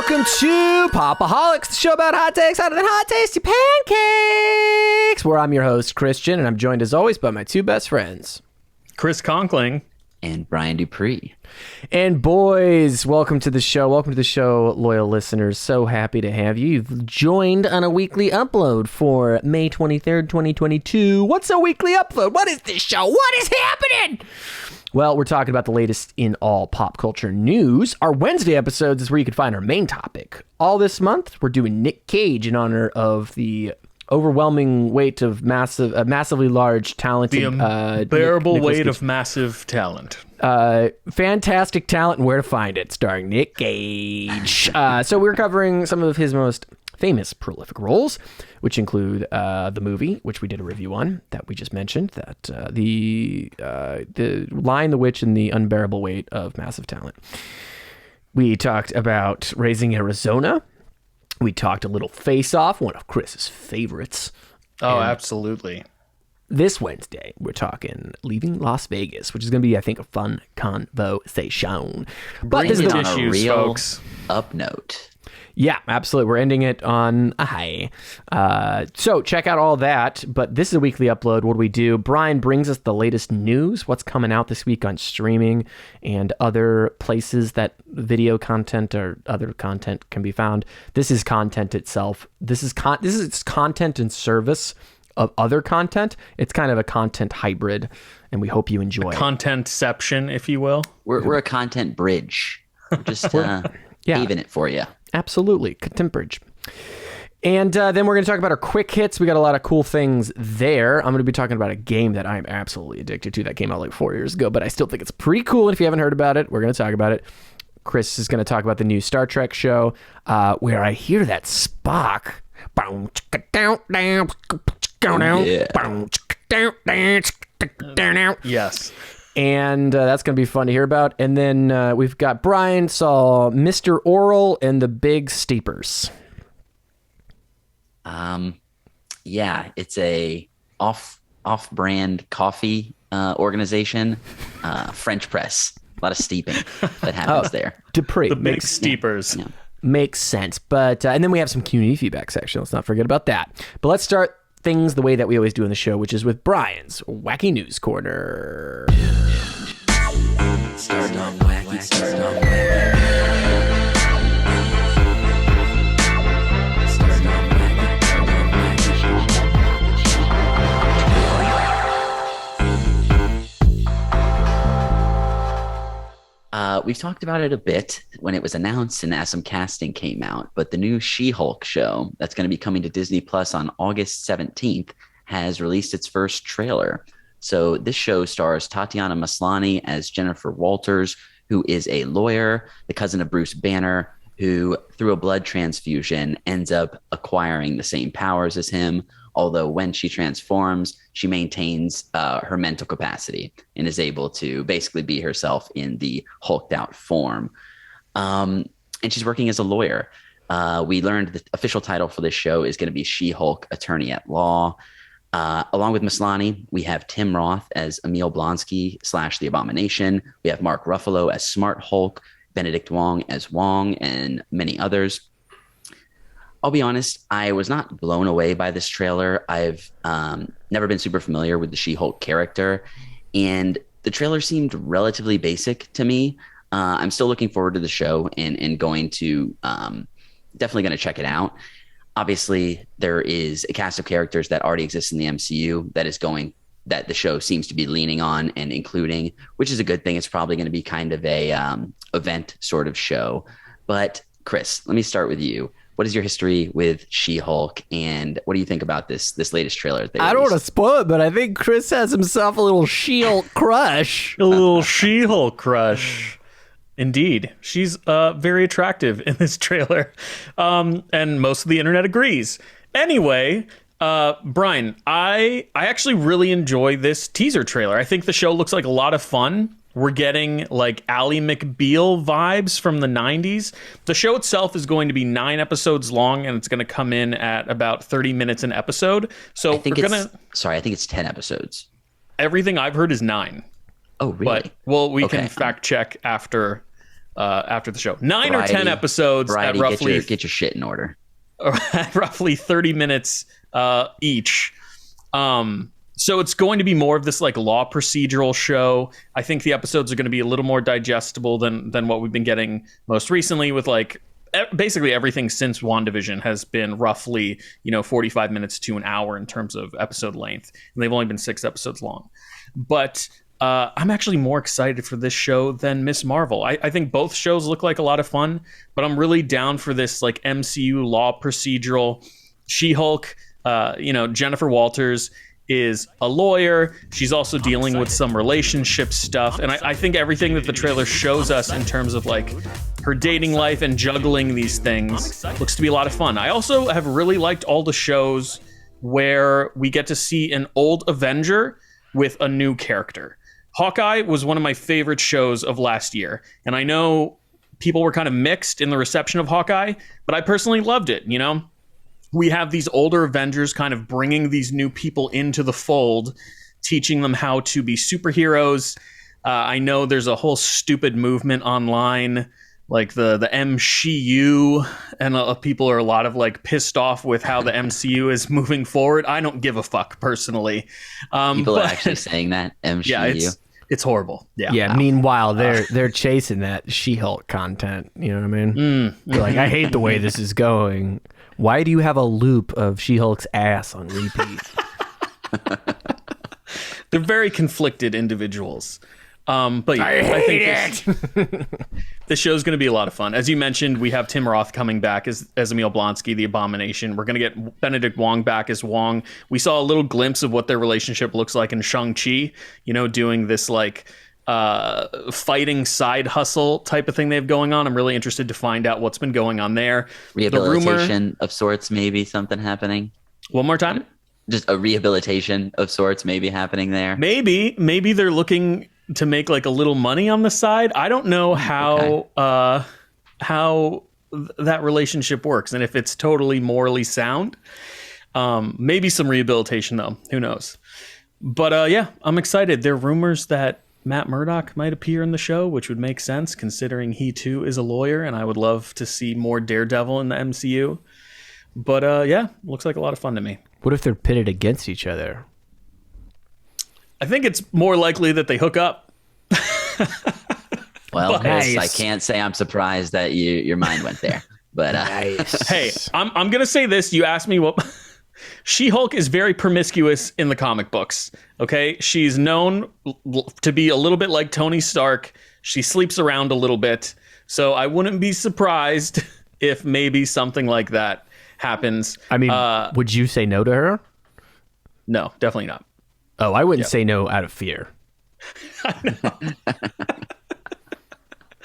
Welcome to Pop-O-Holics, the show about hot takes hotter than hot tasty pancakes, where I'm your host, Christian, and I'm joined as always by my two best friends, Chris Conkling and Brian Dupree. And boys, welcome to the show. Welcome to the show, loyal listeners. So happy to have you. You've joined on a weekly upload for May 23rd, 2022. What's a weekly upload? What is this show? What is happening? Well, we're talking about the latest in all pop culture news. Our Wednesday episodes is where you can find our main topic. All this month, we're doing Nick Cage in honor of the overwhelming weight of massively large, talented... The unbearable weight of massive talent. Fantastic talent and where to find it, starring Nick Cage. So we're covering some of his most famous prolific roles, which include the movie, which we did a review on, that we just mentioned, that the Lion, the Witch, and the Unbearable Weight of Massive Talent. We talked about Raising Arizona. We talked a little Face Off, one of Chris's favorites. Oh, and absolutely. This Wednesday, we're talking Leaving Las Vegas, which is going to be, I think, a fun conversation. But this is on issues, a real folks. Up note. Yeah, absolutely. We're ending it on a high. So check out all that. But this is a weekly upload. What do we do? Brian brings us the latest news, what's coming out this week on streaming and other places that video content or other content can be found. This is content itself. This is content and service of other content. It's kind of a content hybrid, and we hope you enjoy it. Contentception, if you will. We're a content bridge. We're just paving it for you. Absolutely. Content bridge. And then we're going to talk about our quick hits. We got a lot of cool things there. I'm going to be talking about a game that I'm absolutely addicted to that came out like 4 years ago, but I still think it's pretty cool. And if you haven't heard about it, we're going to talk about it. Chris is going to talk about the new Star Trek show where I hear that Spock. Yes. And that's going to be fun to hear about. And then we've got Brian saw Mr. Oral and the Big Steepers. Yeah, it's a off-brand coffee organization, French press. A lot of steeping that happens there. Dupree. The Big Steepers. Yeah. Makes sense. But and then we have some community feedback section. Let's not forget about that. But let's start things the way that we always do in the show, which is with Brian's Wacky News Corner. Start on wacky, start on wacky. Start on wacky, we've talked about it a bit when it was announced and as some casting came out, but the new She-Hulk show that's going to be coming to Disney Plus on August 17th has released its first trailer. So this show stars Tatiana Maslany as Jennifer Walters, who is a lawyer, the cousin of Bruce Banner, who through a blood transfusion ends up acquiring the same powers as him. Although when she transforms, she maintains her mental capacity and is able to basically be herself in the hulked out form. And she's working as a lawyer. We learned the official title for this show is going to be She-Hulk Attorney at Law. Along with Maslany, we have Tim Roth as Emil Blonsky / The Abomination. We have Mark Ruffalo as Smart Hulk, Benedict Wong as Wong, and many others. I'll be honest, I was not blown away by this trailer. I've never been super familiar with the She-Hulk character, and the trailer seemed relatively basic to me. I'm still looking forward to the show and going to definitely going to check it out. Obviously, there is a cast of characters that already exists in the MCU that the show seems to be leaning on and including, which is a good thing. It's probably going to be kind of a event sort of show. But Chris, let me start with you. What is your history with She-Hulk, and what do you think about this latest trailer? I don't want to spoil it, but I think Chris has himself a little She-Hulk crush. A little She-Hulk crush. Indeed. She's very attractive in this trailer. And most of the internet agrees. Anyway, Brian, I actually really enjoy this teaser trailer. I think the show looks like a lot of fun. We're getting like Ally McBeal vibes from the 90s. The show itself is going to be 9 episodes long, and it's going to come in at about 30 minutes an episode. So I think it's 10 episodes. Everything I've heard is 9. Oh, really? But we can fact check after after the show. 9 or Variety, 10 episodes Variety, at roughly get your shit in order. roughly 30 minutes each. So it's going to be more of this like law procedural show. I think the episodes are going to be a little more digestible than what we've been getting most recently with like basically everything since WandaVision has been roughly, 45 minutes to an hour in terms of episode length. And they've only been 6 episodes long. But I'm actually more excited for this show than Miss Marvel. I think both shows look like a lot of fun, but I'm really down for this like MCU law procedural. She-Hulk, Jennifer Walters is a lawyer. She's also dealing with some relationship stuff. And I think everything that the trailer shows us in terms of like her dating life and juggling these things looks to be a lot of fun. I also have really liked all the shows where we get to see an old Avenger with a new character. Hawkeye was one of my favorite shows of last year. And I know people were kind of mixed in the reception of Hawkeye, but I personally loved it, We have these older Avengers kind of bringing these new people into the fold, teaching them how to be superheroes. I know there's a whole stupid movement online, like the MCU, and people are a lot of like pissed off with how the MCU is moving forward. I don't give a fuck personally. People are actually saying that MCU. Yeah, it's horrible. Yeah. Yeah. Meanwhile, they're chasing that She-Hulk content. You know what I mean? They're like, I hate the way this is going. Why do you have a loop of She-Hulk's ass on repeat? They're very conflicted individuals. But yeah, I think this show's going to be a lot of fun. As you mentioned, we have Tim Roth coming back as Emil Blonsky, the Abomination. We're going to get Benedict Wong back as Wong. We saw a little glimpse of what their relationship looks like in Shang-Chi, doing this like fighting side hustle type of thing they have going on. I'm really interested to find out what's been going on there. Rehabilitation of sorts, maybe something happening. One more time. Just a rehabilitation of sorts maybe happening there. Maybe they're looking to make like a little money on the side. I don't know how that relationship works and if it's totally morally sound. Maybe some rehabilitation though. Who knows? But yeah, I'm excited. There are rumors that Matt Murdock might appear in the show, which would make sense considering he too is a lawyer, and I would love to see more Daredevil in the MCU. But yeah, looks like a lot of fun to me. What if they're pitted against each other? I think it's more likely that they hook up. Well, nice. I can't say I'm surprised that your mind went there. But nice. Hey, I'm gonna say this. You asked me what. She-Hulk is very promiscuous in the comic books. Okay, she's known to be a little bit like Tony Stark. She sleeps around a little bit, so I wouldn't be surprised if maybe something like that happens. I mean, would you say no to her? No, definitely not. Oh, I wouldn't say no out of fear. I know.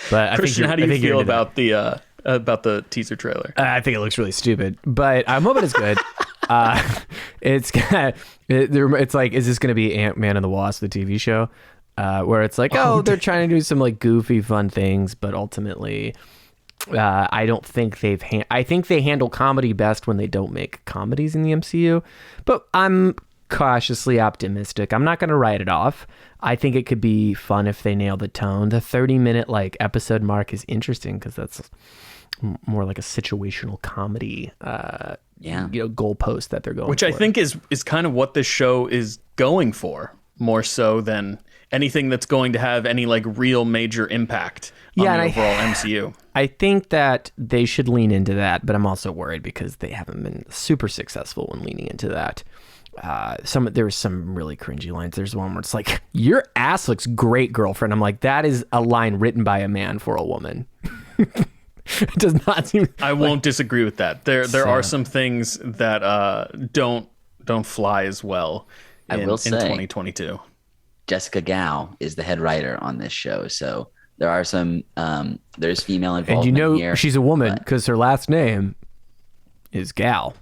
But Christian, how do you feel about the teaser trailer? I think it looks really stupid, but I'm hoping it's good. It's like, is this going to be Ant-Man and the Wasp, the TV show? Where it's like, they're trying to do some like goofy, fun things, but ultimately, I don't think I think they handle comedy best when they don't make comedies in the MCU. But I'm cautiously optimistic. I'm not going to write it off. I think it could be fun if they nail the tone. The 30-minute like episode mark is interesting because that's more like a situational comedy. Goalpost that they're going which for. I think is kind of what this show is going for, more so than anything that's going to have any like real major impact on the overall MCU. I think that they should lean into that, but I'm also worried because they haven't been super successful when leaning into that. There was some really cringy lines. There's one where it's like, your ass looks great, girlfriend. I'm like, that is a line written by a man for a woman. It does not seem. I won't disagree with that. There are some things that don't fly as well. In 2022. Jessica Gao is the head writer on this show, so there are some. There's female involvement. And here, she's a woman because her last name is Gal.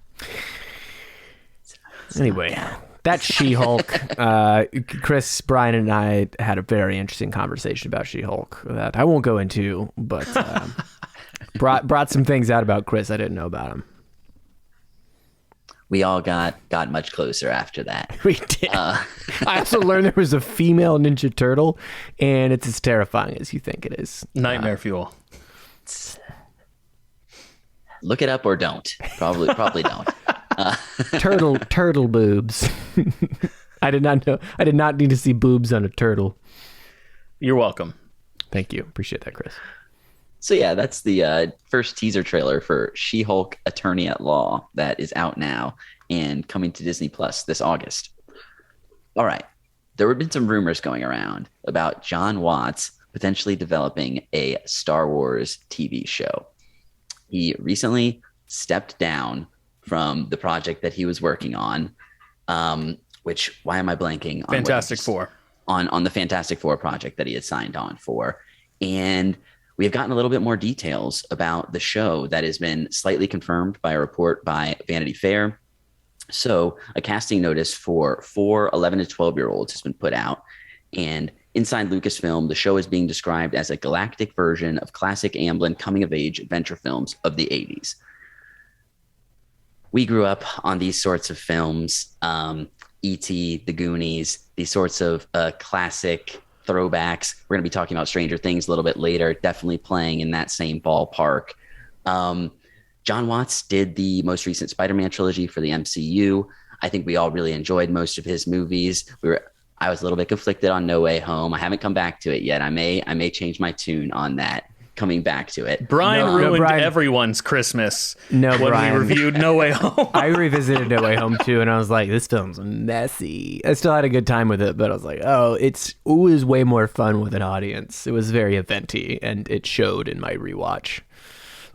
Anyway, that's She-Hulk. Chris, Brian, and I had a very interesting conversation about She-Hulk that I won't go into, but brought some things out about Chris I didn't know about him. we all got much closer after that. We did. I also learned there was a female Ninja Turtle, and it's as terrifying as you think it is. Nightmare fuel. Look it up or don't. Probably don't. Turtle boobs. I did not know. I did not need to see boobs on a turtle. You're welcome. Thank you. Appreciate that, Chris. So yeah, that's the first teaser trailer for She-Hulk Attorney at Law that is out now and coming to Disney Plus this August. All right. There have been some rumors going around about Jon Watts potentially developing a Star Wars TV show. He recently stepped down from the project that he was working on, which, why am I blanking on Fantastic Four. On the Fantastic Four project that he had signed on for. And we have gotten a little bit more details about the show that has been slightly confirmed by a report by Vanity Fair. So a casting notice for 4 11 to 12-year-olds has been put out. And inside Lucasfilm, the show is being described as a galactic version of classic Amblin coming-of-age adventure films of the 80s. We grew up on these sorts of films, E.T., The Goonies, these sorts of classic throwbacks. We're going to be talking about Stranger Things a little bit later, definitely playing in that same ballpark. Jon Watts did the most recent Spider-Man trilogy for the MCU. I think we all really enjoyed most of his movies. I was a little bit conflicted on No Way Home. I haven't come back to it yet. I may change my tune on that coming back to it. Brian ruined everyone's Christmas when Brian. we reviewed No Way Home. I revisited No Way Home too, and I was like, this film's messy. I still had a good time with it, but I was like, it was way more fun with an audience. It was very eventy, and it showed in my rewatch.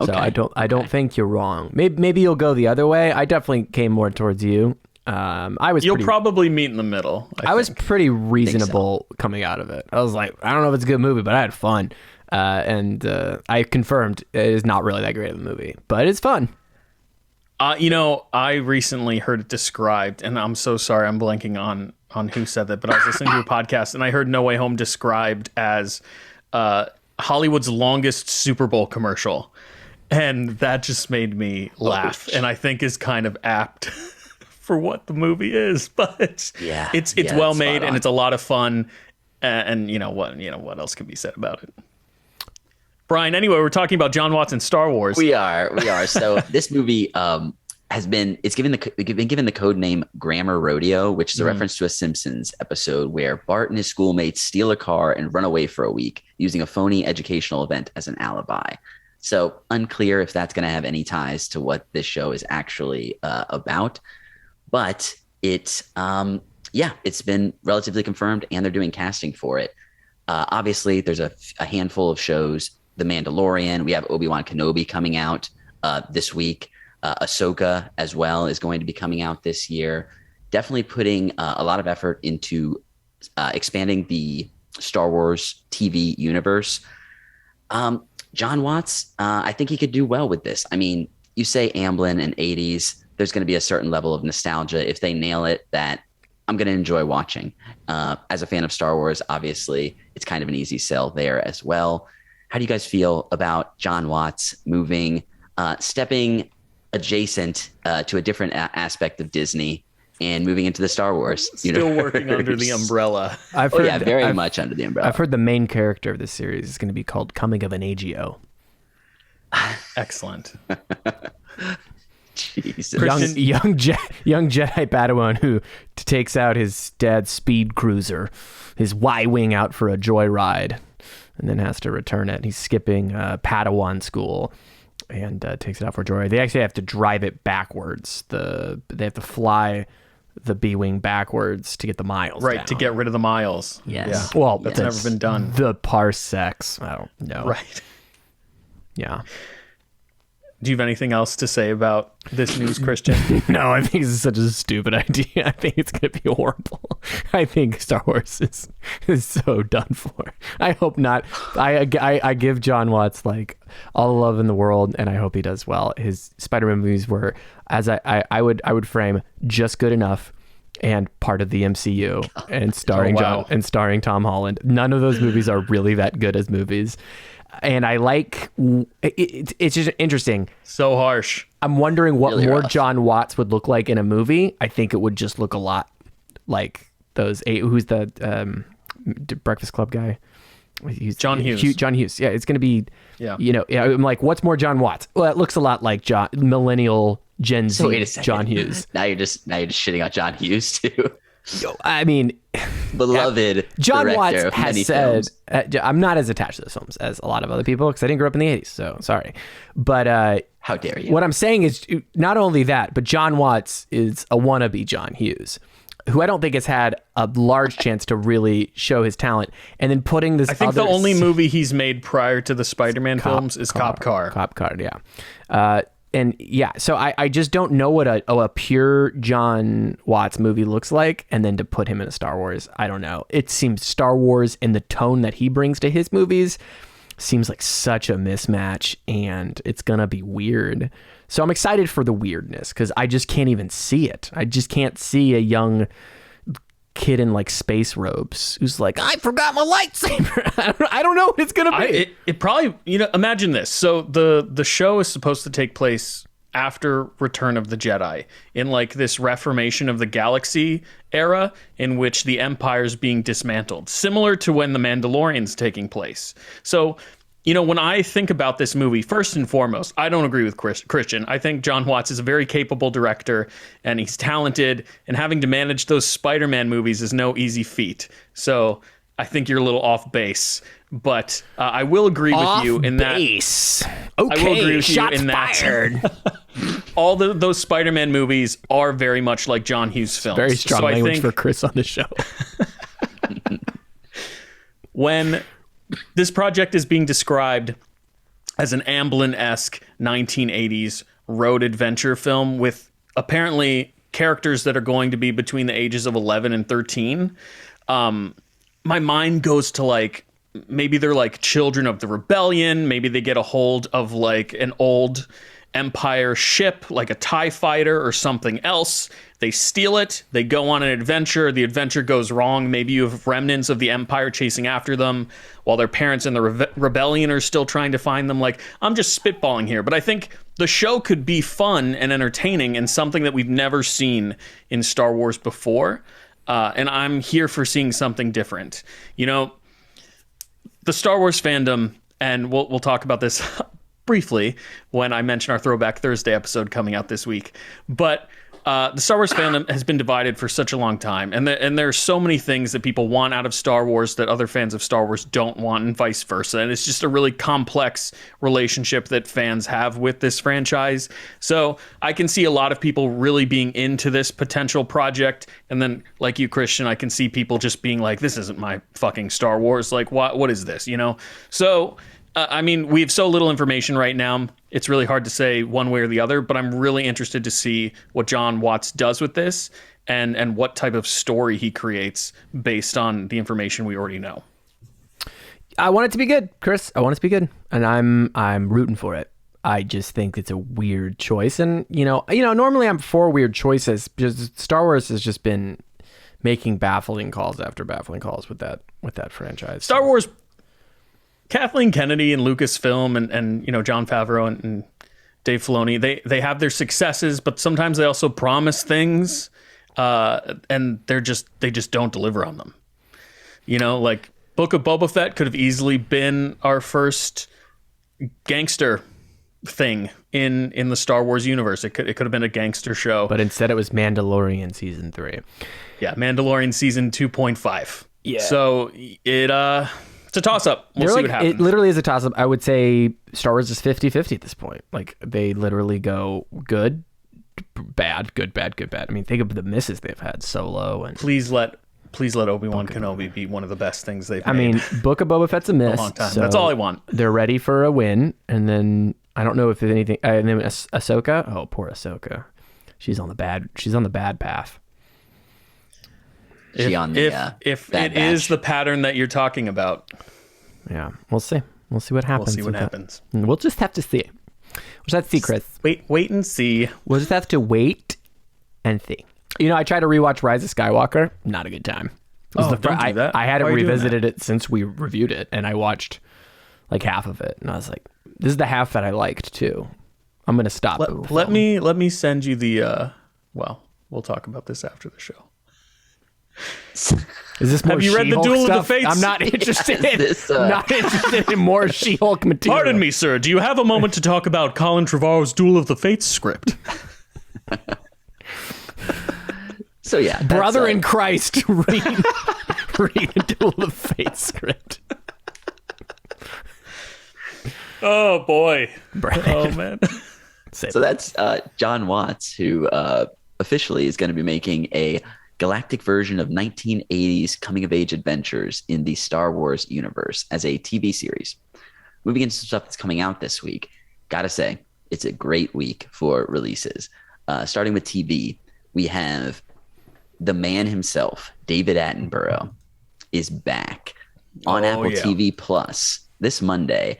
So I don't think you're wrong. Maybe you'll go the other way. I definitely came more towards you. You'll probably meet in the middle. I was pretty reasonable coming out of it. I was like, I don't know if it's a good movie, but I had fun. And I confirmed it is not really that great of a movie, but it's fun. I recently heard it described, and I'm so sorry, I'm blanking on who said that, but I was listening to a podcast, and I heard No Way Home described as Hollywood's longest Super Bowl commercial. And that just made me laugh, and I think is kind of apt for what the movie is. But it's well made, and it's a lot of fun. And what else can be said about it? Brian, anyway, we're talking about Jon Watts and Star Wars. We are. So this movie been given the code name Grammar Rodeo, which is a reference to a Simpsons episode where Bart and his schoolmates steal a car and run away for a week using a phony educational event as an alibi. So unclear if that's going to have any ties to what this show is actually about. But it's been relatively confirmed, and they're doing casting for it. Obviously, there's a handful of shows. The Mandalorian, we have Obi-Wan Kenobi coming out this week. Ahsoka as well is going to be coming out this year. Definitely putting a lot of effort into expanding the Star Wars TV universe. Jon Watts, I think he could do well with this. I mean, you say Amblin and 80s, there's going to be a certain level of nostalgia. If they nail it, that I'm going to enjoy watching. As a fan of Star Wars, obviously, it's kind of an easy sell there as well. How do you guys feel about Jon Watts stepping adjacent to a different aspect of Disney and moving into the Star Wars universe? Still working under the umbrella. Very much under the umbrella. I've heard the main character of this series is going to be called Coming of an Agio. Excellent. Jesus. Young Jedi Padawan who takes out his dad's speed cruiser, his Y-wing out for a joyride, and then has to return it. He's skipping Padawan school and takes it out for a joyride. They actually have to drive it backwards. They have to fly the B-wing backwards to get the miles down. To get rid of the miles. Yes. Yeah. Well, that's never been done. The parsecs. I don't know. Right. Yeah. Do you have anything else to say about this news, Christian? No, I think this is such a stupid idea. I think it's going to be horrible. I think Star Wars is so done for. I hope not. I give Jon Watts like all the love in the world, and I hope he does well. His Spider-Man movies were, as I would frame, just good enough and part of the MCU and starring Tom Holland. None of those movies are really that good as movies. and I like it's just interesting. So harsh. I'm wondering what Really more rough. John Watts would look like in a movie. I think it would just look a lot like those who's the Breakfast Club guy. John Hughes. John Hughes. Yeah, it's going to be, Yeah. I'm like, what's more John Watts? Well, it looks a lot like millennial Gen Z So wait a second. John Hughes. Now you're just shitting on John Hughes too. I mean, Beloved John director Watts of has many said, films. I'm not as attached to those films as a lot of other people because I didn't grow up in the 80s, so sorry. But How dare you? what I'm saying is not only that, but John Watts is a wannabe John Hughes, who I don't think has had a large chance to really show his talent. And then putting this I think the only movie he's made prior to the Spider-Man films is Cop Car. Cop Car, yeah. And yeah, so I just don't know what a pure John Watts movie looks like, and then to put him in a Star Wars, I don't know. It seems Star Wars and the tone that he brings to his movies seems like such a mismatch, and it's gonna be weird. So I'm excited for the weirdness because I just can't even see it. I just can't see a young kid in like space robes who's like, I forgot my lightsaber. I don't know what it's gonna be. It probably, imagine this. So the show is supposed to take place after Return of the Jedi, in like this Reformation of the Galaxy era in which the Empire is being dismantled, similar to when The Mandalorian's taking place. So, when I think about this movie, first and foremost, I don't agree with Christian. I think John Watts is a very capable director, and he's talented, and having to manage those Spider-Man movies is no easy feat. So I think you're a little off base. But I will agree with you in that. Base. I will agree Okay, with you shots in that. fired. All those Spider-Man movies are very much like John Hughes films. Very strong So I language think for Chris on the show. when this project is being described as an Amblin-esque 1980s road adventure film with apparently characters that are going to be between the ages of 11 and 13, my mind goes to like, maybe they're like children of the rebellion. Maybe they get a hold of like an old Empire ship, like a TIE fighter or something else. They steal it. They go on an adventure. The adventure goes wrong. Maybe you have remnants of the Empire chasing after them while their parents in the rebellion are still trying to find them. Like, I'm just spitballing here, but I think the show could be fun and entertaining and something that we've never seen in Star Wars before. And I'm here for seeing something different. The Star Wars fandom, and we'll talk about this briefly when I mention our Throwback Thursday episode coming out this week. But the Star Wars fandom has been divided for such a long time. And there are so many things that people want out of Star Wars that other fans of Star Wars don't want, and vice versa. And it's just a really complex relationship that fans have with this franchise. So I can see a lot of people really being into this potential project. And then, like you, Christian, I can see people just being like, this isn't my fucking Star Wars. Like, what is this, So... we have so little information right now. It's really hard to say one way or the other, but I'm really interested to see what John Watts does with this and what type of story he creates based on the information we already know. I want it to be good, Chris. I want it to be good, and I'm rooting for it. I just think it's a weird choice, and normally I'm for weird choices because Star Wars has just been making baffling calls after baffling calls with that franchise. Star Wars. Kathleen Kennedy and Lucasfilm and Jon Favreau and Dave Filoni, they have their successes, but sometimes they also promise things, and they just don't deliver on them. Like Book of Boba Fett could have easily been our first gangster thing in the Star Wars universe. It could have been a gangster show, but instead it was Mandalorian season 3. Yeah, Mandalorian season 2.5. Yeah. So it's a toss-up. We'll see what happens. It literally is a toss-up. I would say Star Wars is 50-50 at this point. Like, they literally go good, bad, good, bad, good, bad. I mean, think of the misses they've had. Solo and... Please let Obi-Wan Kenobi be one of the best things they've made. I mean, Book of Boba Fett's a miss. A long time. So That's all I want. They're ready for a win. And then, I don't know if there's anything... and then Ahsoka. Oh, poor Ahsoka. She's on the bad path. If it is the pattern that you're talking about. Yeah, we'll see. We'll see what happens. We'll see what happens. We'll just have to see. We'll just have to see, Chris. Wait and see. We'll just have to wait and see. I tried to rewatch Rise of Skywalker. Not a good time. Don't do that. I hadn't Why are you doing revisited it since we reviewed it, and I watched like half of it, and I was like, this is the half that I liked too. I'm gonna stop. Let me send you the. Well, we'll talk about this after the show. Is this more Have you read the She-Hulk Duel of the stuff? Fates? I'm not interested. This, Not interested in more She-Hulk material. Pardon me, sir. Do you have a moment to talk about Colin Trevorrow's Duel of the Fates script? So yeah, Brother in Christ, read the Duel of Fate script. Oh boy. Brian. Oh man. So that's John Watts, who officially is going to be making a galactic version of 1980s coming-of-age adventures in the Star Wars universe as a TV series. Moving into some stuff that's coming out this week, gotta say, it's a great week for releases. Starting with TV, we have the man himself, David Attenborough, is back on Apple TV Plus this Monday.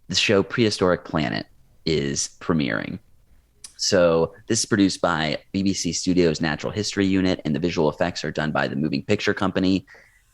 The show Prehistoric Planet is premiering. So this is produced by BBC Studios' Natural History Unit, and the visual effects are done by the Moving Picture Company.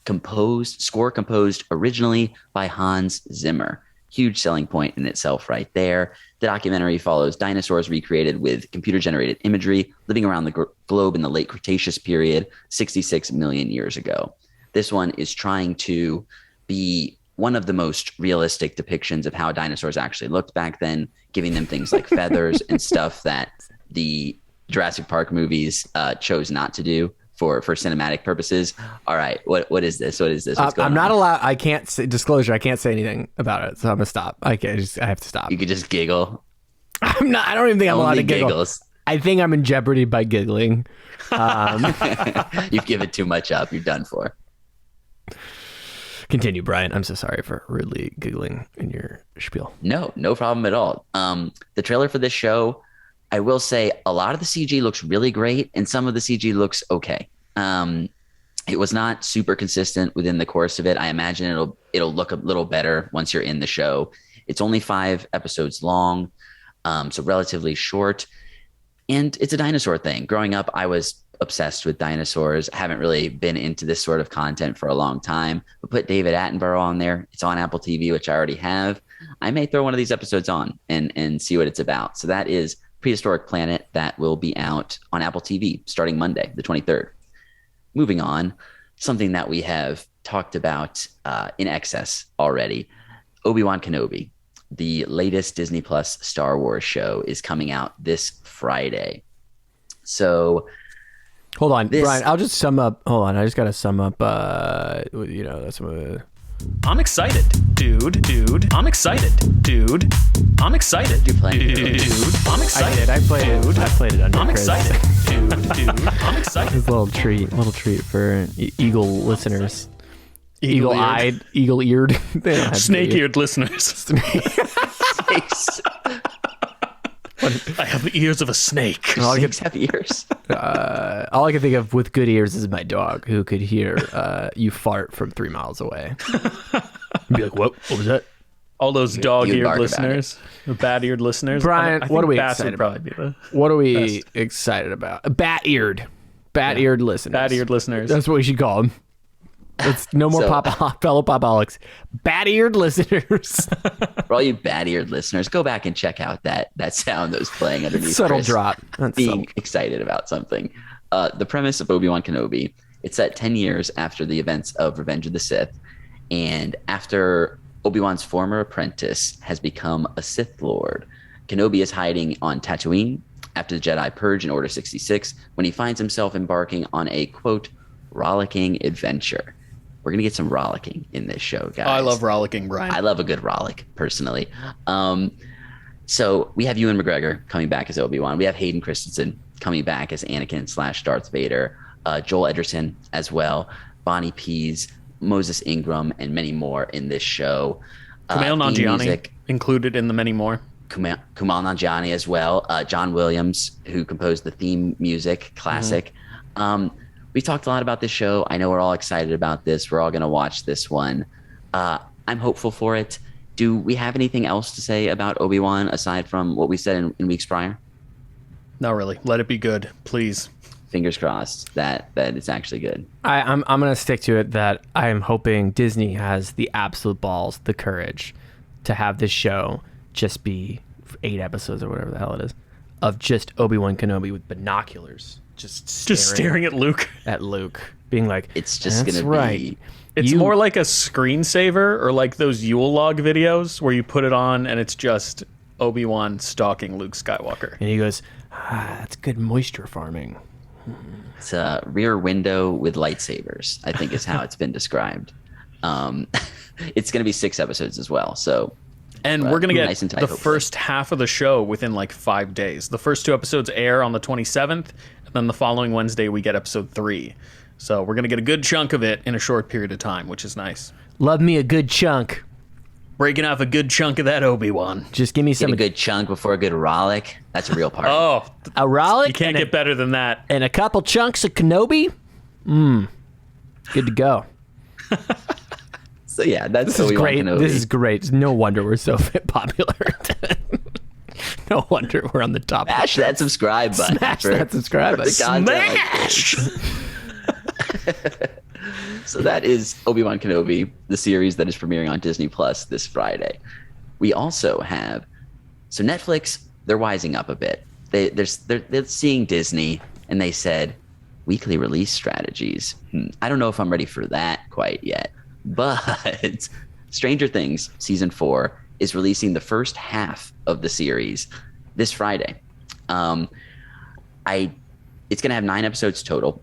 Score composed originally by Hans Zimmer. Huge selling point in itself right there. The documentary follows dinosaurs recreated with computer-generated imagery living around the globe in the late Cretaceous period, 66 million years ago. This one is trying to be one of the most realistic depictions of how dinosaurs actually looked back then, giving them things like feathers and stuff that the Jurassic Park movies chose not to do for cinematic purposes. All right, what is this? What is this? What's going I'm not on? allowed. I can't say disclosure. I can't say anything about it, so I'm gonna stop. I have to stop. You could just giggle. I'm not. I don't even think I'm allowed Only to giggle. giggles. I think I'm in jeopardy by giggling. You've given too much up. You're done for. Continue, Brian. I'm so sorry for rudely giggling in your spiel. No problem at all. The trailer for this show, I will say a lot of the CG looks really great and some of the CG looks okay. It was not super consistent within the course of it. I imagine it'll look a little better once you're in the show. It's only 5 episodes long, so relatively short. And it's a dinosaur thing. Growing up, I was obsessed with dinosaurs. I haven't really been into this sort of content for a long time, but put David Attenborough on there. It's on Apple TV, which I already have. I may throw one of these episodes on and see what it's about. So that is Prehistoric Planet. That will be out on Apple TV starting Monday, the 23rd. Moving on, something that we have talked about in excess already, Obi-Wan Kenobi. The latest Disney Plus Star Wars show is coming out this Friday. So hold on, Brian. I'll just sum up. Hold on, I just gotta sum up. That's what. I'm excited, dude. I'm excited, dude. I'm excited, You playing it? dude. I'm excited. I did. I played it. I played it under. I'm Chris. excited, dude. I'm excited. It's a little treat for Eagle listeners. Eagle-eyed, eagle-eared. They don't have Snake-eared listeners. I have the ears of a snake. Snakes have ears. All I can think of with good ears is my dog, who could hear you fart from 3 miles away. Be like, what was that? All those dog-eared bark about listeners, the bat-eared listeners. Brian, I what think are we bats excited would probably be the What are we best. excited about? Bat-eared listeners. bat-eared listeners. That's what we should call them. It's no more So- fellow Pop-O-Holics. Bat-eared listeners. For all you bat-eared listeners, go back and check out that sound that was playing underneath. Subtle Chris drop. That's being subtle. excited about something. The premise of Obi-Wan Kenobi, it's set 10 years after the events of Revenge of the Sith, and after Obi-Wan's former apprentice has become a Sith Lord, Kenobi is hiding on Tatooine after the Jedi Purge in Order 66 when he finds himself embarking on a, quote, rollicking adventure. We're going to get some rollicking in this show, guys. I love rollicking, Brian. I love a good rollick, personally. So we have Ewan McGregor coming back as Obi-Wan. We have Hayden Christensen coming back as Anakin / Darth Vader. Joel Edgerton as well. Bonnie Pease, Moses Ingram, and many more in this show. Kumail Theme Nanjiani music, included in the many more. Kumail Nanjiani as well. John Williams, who composed the theme music, classic. We talked a lot about this show. I know we're all excited about this. We're all going to watch this one. I'm hopeful for it. Do we have anything else to say about Obi-Wan aside from what we said in weeks prior? Not really. Let it be good, please. Fingers crossed that it's actually good. I'm going to stick to it that I am hoping Disney has the absolute balls, the courage to have this show just be 8 episodes or whatever the hell it is of just Obi-Wan Kenobi with binoculars just staring at Luke. Being like, it's just that's gonna right. be. It's more like a screensaver or like those Yule log videos where you put it on and it's just Obi-Wan stalking Luke Skywalker. And he goes, that's good moisture farming. It's a rear window with lightsabers, I think is how it's been described. It's going to be 6 episodes as well. So, and we're going to get nice and tight, the hopefully. first half of the show within like 5 days. The first 2 episodes air on the 27th, and then the following Wednesday we get episode 3. So we're going to get a good chunk of it in a short period of time, which is nice. Love me a good chunk. Breaking off a good chunk of that Obi-Wan. Just give me Get some a good chunk before a good Rollick. That's a real part. Oh, a Rollick. you can't get better than that. And a couple chunks of Kenobi. Good to go. So yeah, that's This is Obi-Wan great. Kenobi. This is great. No wonder we're so popular. No wonder we're on the top. Smash that subscribe button. Smash that subscribe button. Smash! So that is Obi-Wan Kenobi, the series that is premiering on Disney Plus this Friday. We also have, so Netflix, they're wising up a bit. They're seeing Disney, and they said, weekly release strategies. I don't know if I'm ready for that quite yet, but Stranger Things Season 4 is releasing the first half of the series this Friday. It's going to have 9 episodes total.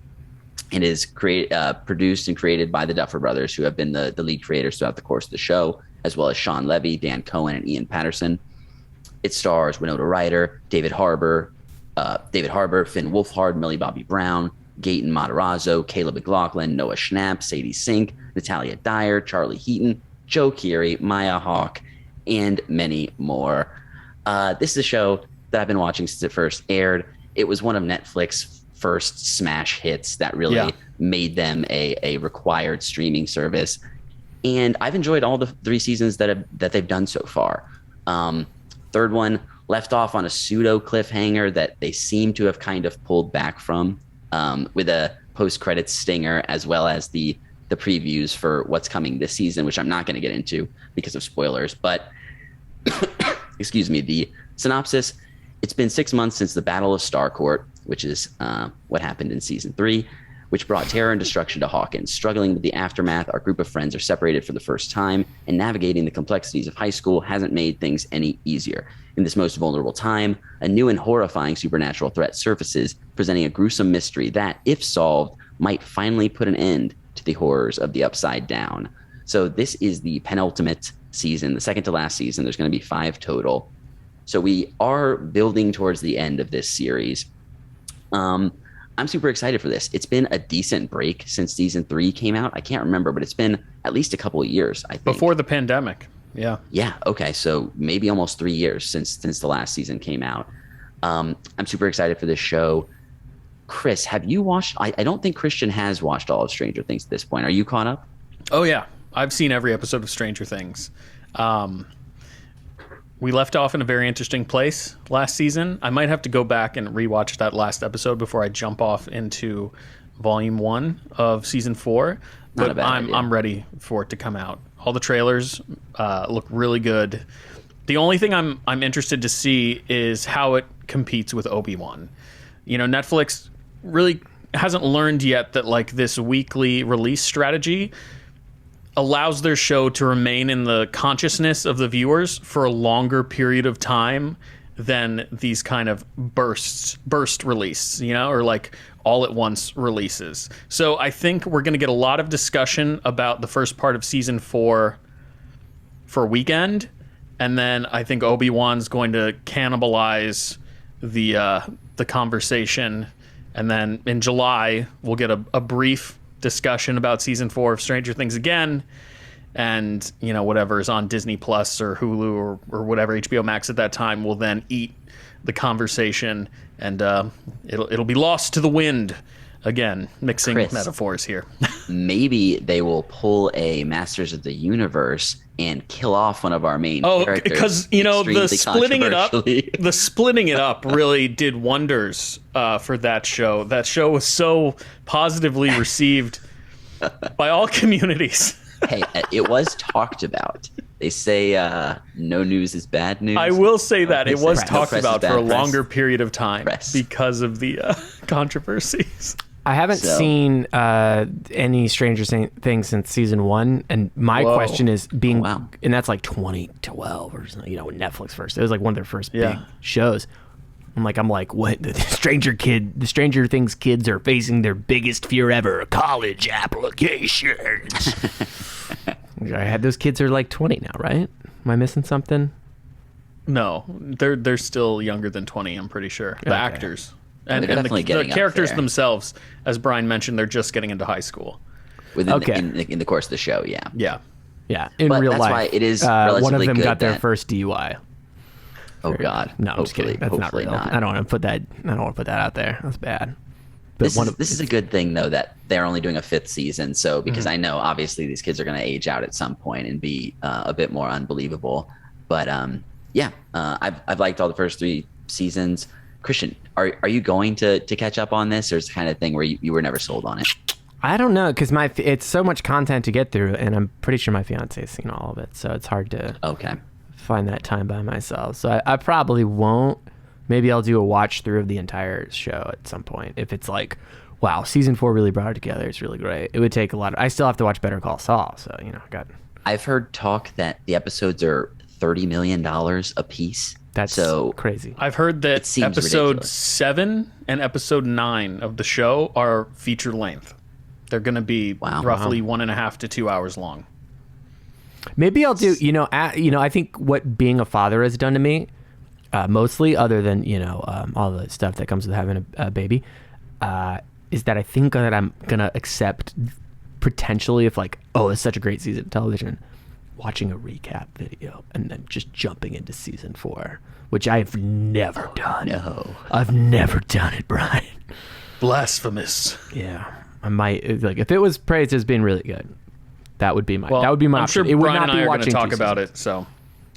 It is produced and created by the Duffer Brothers, who have been the lead creators throughout the course of the show, as well as Sean Levy, Dan Cohen, and Ian Patterson. It stars Winona Ryder, David Harbour, Finn Wolfhard, Millie Bobby Brown, Gaten Matarazzo, Caleb McLaughlin, Noah Schnapp, Sadie Sink, Natalia Dyer, Charlie Heaton, Joe Keery, Maya Hawke, and many more. This is a show that I've been watching since it first aired. It was one of Netflix's first smash hits that really made them a required streaming service. And I've enjoyed all the 3 seasons that they've done so far. Third one left off on a pseudo cliffhanger that they seem to have kind of pulled back from, with a post-credits stinger, as well as the previews for what's coming this season, which I'm not going to get into because of spoilers. But excuse me, the synopsis: it's been 6 months since the Battle of Starcourt, which is what happened in season 3, which brought terror and destruction to Hawkins. Struggling with the aftermath, our group of friends are separated for the first time, and navigating the complexities of high school hasn't made things any easier. In this most vulnerable time, a new and horrifying supernatural threat surfaces, presenting a gruesome mystery that, if solved, might finally put an end to the horrors of the Upside Down. So this is the penultimate season, the second to last season. There's going to be 5 total. So we are building towards the end of this series. I'm super excited for this. It's been a decent break since season 3 came out. I can't remember, but it's been at least a couple of years, I think. Before the pandemic. Yeah. Yeah. Okay. So maybe almost 3 years since the last season came out. I'm super excited for this show. Chris, have you watched? I don't think Christian has watched all of Stranger Things at this point. Are you caught up? Oh, yeah. I've seen every episode of Stranger Things. We left off in a very interesting place last season. I might have to go back and rewatch that last episode before I jump off into volume 1 of season 4. Not a But bad idea. I'm ready for it to come out. All the trailers look really good. The only thing I'm interested to see is how it competes with Obi-Wan. You know, Netflix really hasn't learned yet that like this weekly release strategy allows their show to remain in the consciousness of the viewers for a longer period of time than these kind of burst release, you know, or like all at once releases. So I think we're going to get a lot of discussion about the first part of season 4 for weekend. And then I think Obi-Wan's going to cannibalize the conversation. And then in July, we'll get a brief discussion about season 4 of Stranger Things again, and you know, whatever is on Disney Plus or Hulu or whatever HBO Max at that time will then eat the conversation, and it'll be lost to the wind again, mixing Chris, metaphors here. Maybe they will pull a Masters of the Universe and kill off one of our main characters. Because you know, the extremely splitting it up really did wonders for that show. That show was so positively received by all communities. Hey, it was talked about. They say no news is bad news. I will say that it was talked press is about bad for a press. longer period of time Press. because of the controversies. I haven't So- seen any Stranger Things since season 1, and my Whoa. question is being, wow. and that's like 2012 or something, when Netflix first. It was like one of their first Yeah. big shows. I'm like, what? The Stranger Things kids are facing their biggest fear ever: college applications. Those kids are like 20 now, right? Am I missing something? No, they're still younger than 20. I'm pretty sure the actors and, They're and definitely the getting up characters there. themselves, as Brian mentioned, they're just getting into high school. Within Okay. in the course of the show, yeah. Yeah. Yeah, in But real that's life. why it is one of relatively them good got their that- first DUI. Oh God. No, I'm just kidding. That's not hopefully real. I don't want to put that. I don't want to put that out there. That's bad. But This is a good thing though that they're only doing a 5th season. So Mm-hmm. because I know obviously these kids are going to age out at some point and be a bit more unbelievable. But I've liked all the first 3 seasons. Christian, are you going to catch up on this, or is it the kind of thing where you were never sold on it? I don't know, because it's so much content to get through, and I'm pretty sure my fiance has seen all of it, so it's hard to Okay. find that time by myself. So I probably won't. Maybe I'll do a watch through of the entire show at some point. If it's like, wow, season 4 really brought it together. It's really great. It would take a lot. I still have to watch Better Call Saul, so got. I've heard talk that the episodes are $30 million a piece. That's so crazy. I've heard that It seems episode ridiculous. 7 and episode 9 of the show are feature length. They're going to be roughly 1.5 to 2 hours long. Maybe I'll do. I think what being a father has done to me, mostly, other than all the stuff that comes with having a baby, is that I think that I'm gonna accept potentially, if like, oh, it's such a great season of television, watching a recap video and then just jumping into season 4, which I've never done. no. I've never done it, Brian. Blasphemous. Yeah, I might like if it was praised as being really good. That would be my. Well, that would be my I'm option. sure It would Brian not and be I are going to watching talk 2 about seasons. it, so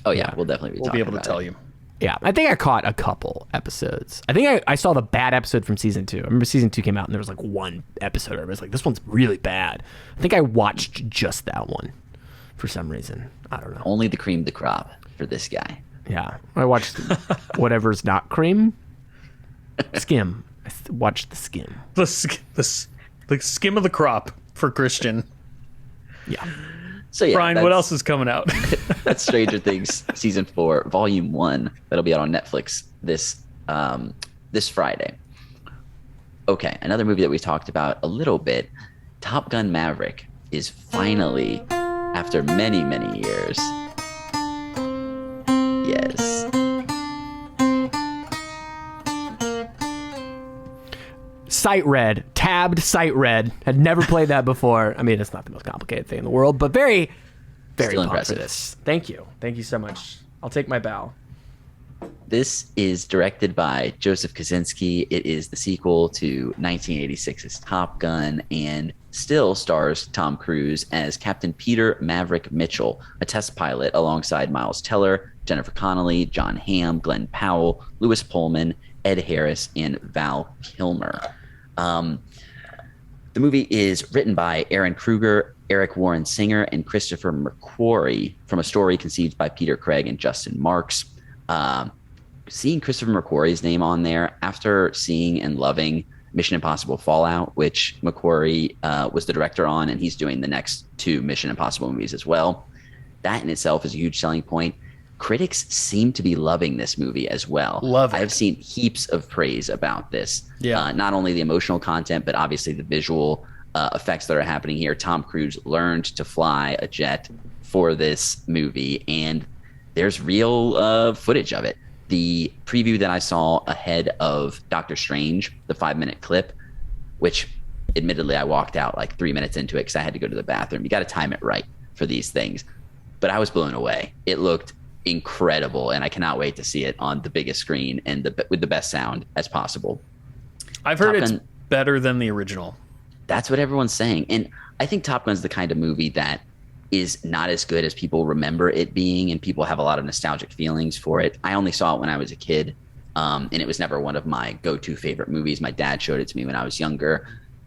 Oh yeah, we'll definitely we'll be able to tell you. Yeah, I think I caught a couple episodes. I think I saw the bad episode from season 2. I remember season 2 came out and there was like one episode where I was like, this one's really bad. I think I watched just that one for some reason. I don't know. Only the cream of the crop for this guy. Yeah, I watched whatever's not cream. Skim. Watched the Skim. The skim of the crop for Christian. Yeah. So yeah, Brian, what else is coming out? That's Stranger Things season 4, volume 1. That'll be out on Netflix this Friday. Okay, another movie that we talked about a little bit, Top Gun Maverick, is finally, after many, many years, yes. Sight read, tabbed sight read. Had never played that before. I mean, it's not the most complicated thing in the world, but very, very Still pumped for impressive. this. Thank you. Thank you so much. I'll take my bow. This is directed by Joseph Kosinski. It is the sequel to 1986's Top Gun and still stars Tom Cruise as Captain Peter Maverick Mitchell, a test pilot alongside Miles Teller, Jennifer Connelly, John Hamm, Glenn Powell, Lewis Pullman, Ed Harris, and Val Kilmer. The movie is written by Aaron Kruger, Eric Warren Singer, and Christopher McQuarrie from a story conceived by Peter Craig and Justin Marks. Seeing Christopher McQuarrie's name on there after seeing and loving Mission Impossible Fallout, which McQuarrie was the director on, and he's doing the next 2 Mission Impossible movies as well. That in itself is a huge selling point. Critics seem to be loving this movie as well. Love it. I've seen heaps of praise about this. Yeah. Not only the emotional content, but obviously the visual effects that are happening here. Tom Cruise learned to fly a jet for this movie, and there's real footage of it. The preview that I saw ahead of Doctor Strange, the 5-minute clip, which admittedly I walked out like 3 minutes into it because I had to go to the bathroom. You got to time it right for these things. But I was blown away. It looked incredible, and I cannot wait to see it on the biggest screen and with the best sound as possible. I've heard Top it's Gun- better than the original. That's what everyone's saying. And I think Top Gun's the kind of movie that is not as good as people remember it being, and people have a lot of nostalgic feelings for it. I only saw it when I was a kid, and it was never one of my go-to favorite movies. My dad showed it to me when I was younger.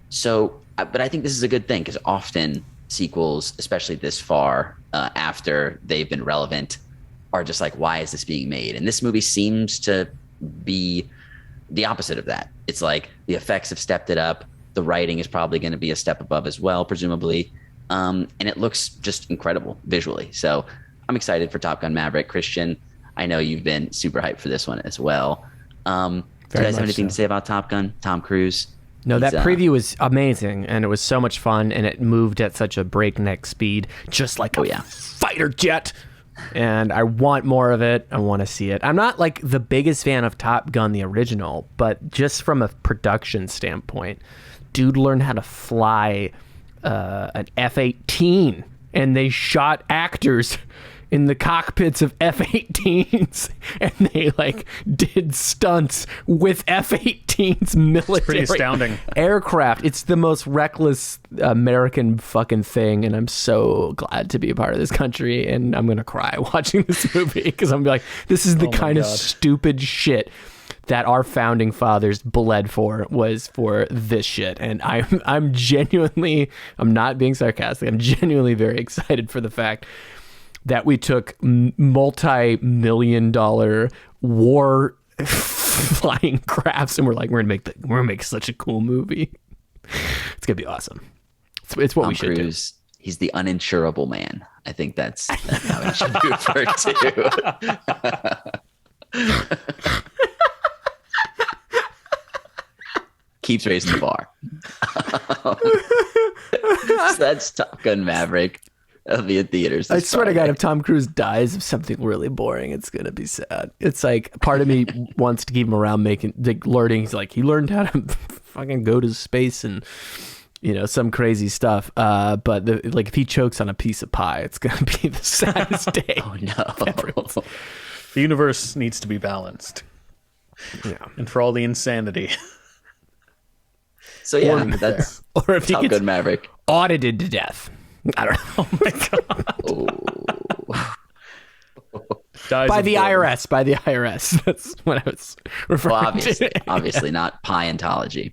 So, but I think this is a good thing because often sequels, especially this far after they've been relevant, are just like, why is this being made? And this movie seems to be the opposite of that. It's like the effects have stepped it up. The writing is probably going to be a step above as well, presumably. And it looks just incredible visually. So I'm excited for Top Gun Maverick. Christian, I know you've been super hyped for this one as well. Do you guys have anything to say about Top Gun? Tom Cruise? No, that preview was amazing, and it was so much fun, and it moved at such a breakneck speed, just like a fighter jet. And I want more of it. I want to see it. I'm not like the biggest fan of Top Gun, the original, but just from a production standpoint, dude learned how to fly an F-18, and they shot actors in the cockpits of F-18s, and they like did stunts with F-18s military pretty astounding aircraft. It's the most reckless American fucking thing, and I'm so glad to be a part of this country, and I'm gonna cry watching this movie because I'm like, this is the kind of stupid shit that our founding fathers bled for, was for this shit. And I'm genuinely, I'm not being sarcastic, I'm genuinely very excited for the fact that we took multi-million-dollar war flying crafts and we're like, we're gonna make such a cool movie. It's gonna be awesome. It's what Tom we should Cruise, do. He's the uninsurable man. I think that's how it should be referred to. Keeps raising the bar. So that's Top Gun Maverick. It'll be in theaters. I swear to God, if Tom Cruise dies of something really boring, it's gonna be sad. It's like part of me wants to keep him around, learning. He's like, he learned how to fucking go to space and some crazy stuff. But if he chokes on a piece of pie, it's gonna be the saddest day. Oh no! The universe needs to be balanced. Yeah, and for all the insanity. So yeah, that's or if Top Gun Maverick audited to death. I don't know. Oh my God. By the IRS. That's what I was referring to. Obviously not pieontology.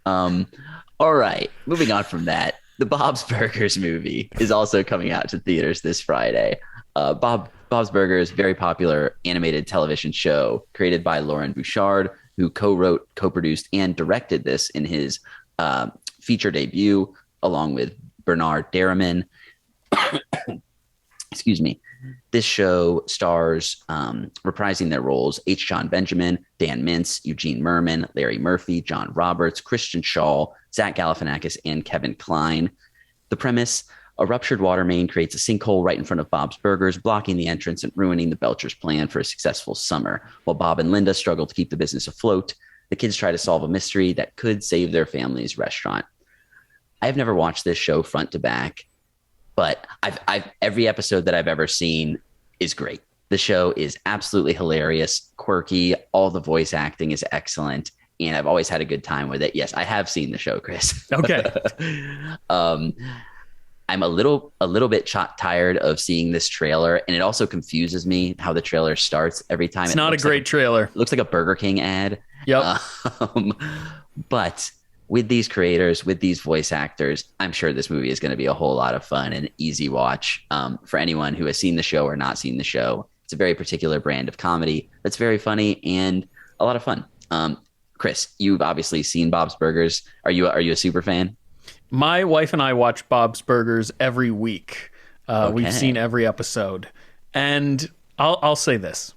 All right. Moving on from that, the Bob's Burgers movie is also coming out to theaters this Friday. Bob's Burgers, very popular animated television show created by Lauren Bouchard, who co-wrote, co-produced, and directed this in his feature debut, along with Bernard Derriman. Excuse me. This show stars reprising their roles H. John Benjamin, Dan Mintz, Eugene Merman, Larry Murphy, John Roberts, Christian Shaw, Zach Galifianakis, and Kevin Kline. The premise: a ruptured water main creates a sinkhole right in front of Bob's Burgers, blocking the entrance and ruining the Belchers' plan for a successful summer. While Bob and Linda struggle to keep the business afloat, the kids try to solve a mystery that could save their family's restaurant. I've never watched this show front to back, but every episode that I've ever seen is great. The show is absolutely hilarious, quirky. All the voice acting is excellent, and I've always had a good time with it. Yes, I have seen the show, Chris. Okay. I'm a little bit tired of seeing this trailer, and it also confuses me how the trailer starts every time. It's not a great trailer. It looks like a Burger King ad. Yep. But with these creators, with these voice actors, I'm sure this movie is going to be a whole lot of fun and easy watch for anyone who has seen the show or not seen the show. It's a very particular brand of comedy that's very funny and a lot of fun. Chris, you've obviously seen Bob's Burgers. Are you a super fan? My wife and I watch Bob's Burgers every week. Okay. We've seen every episode. And I'll say this.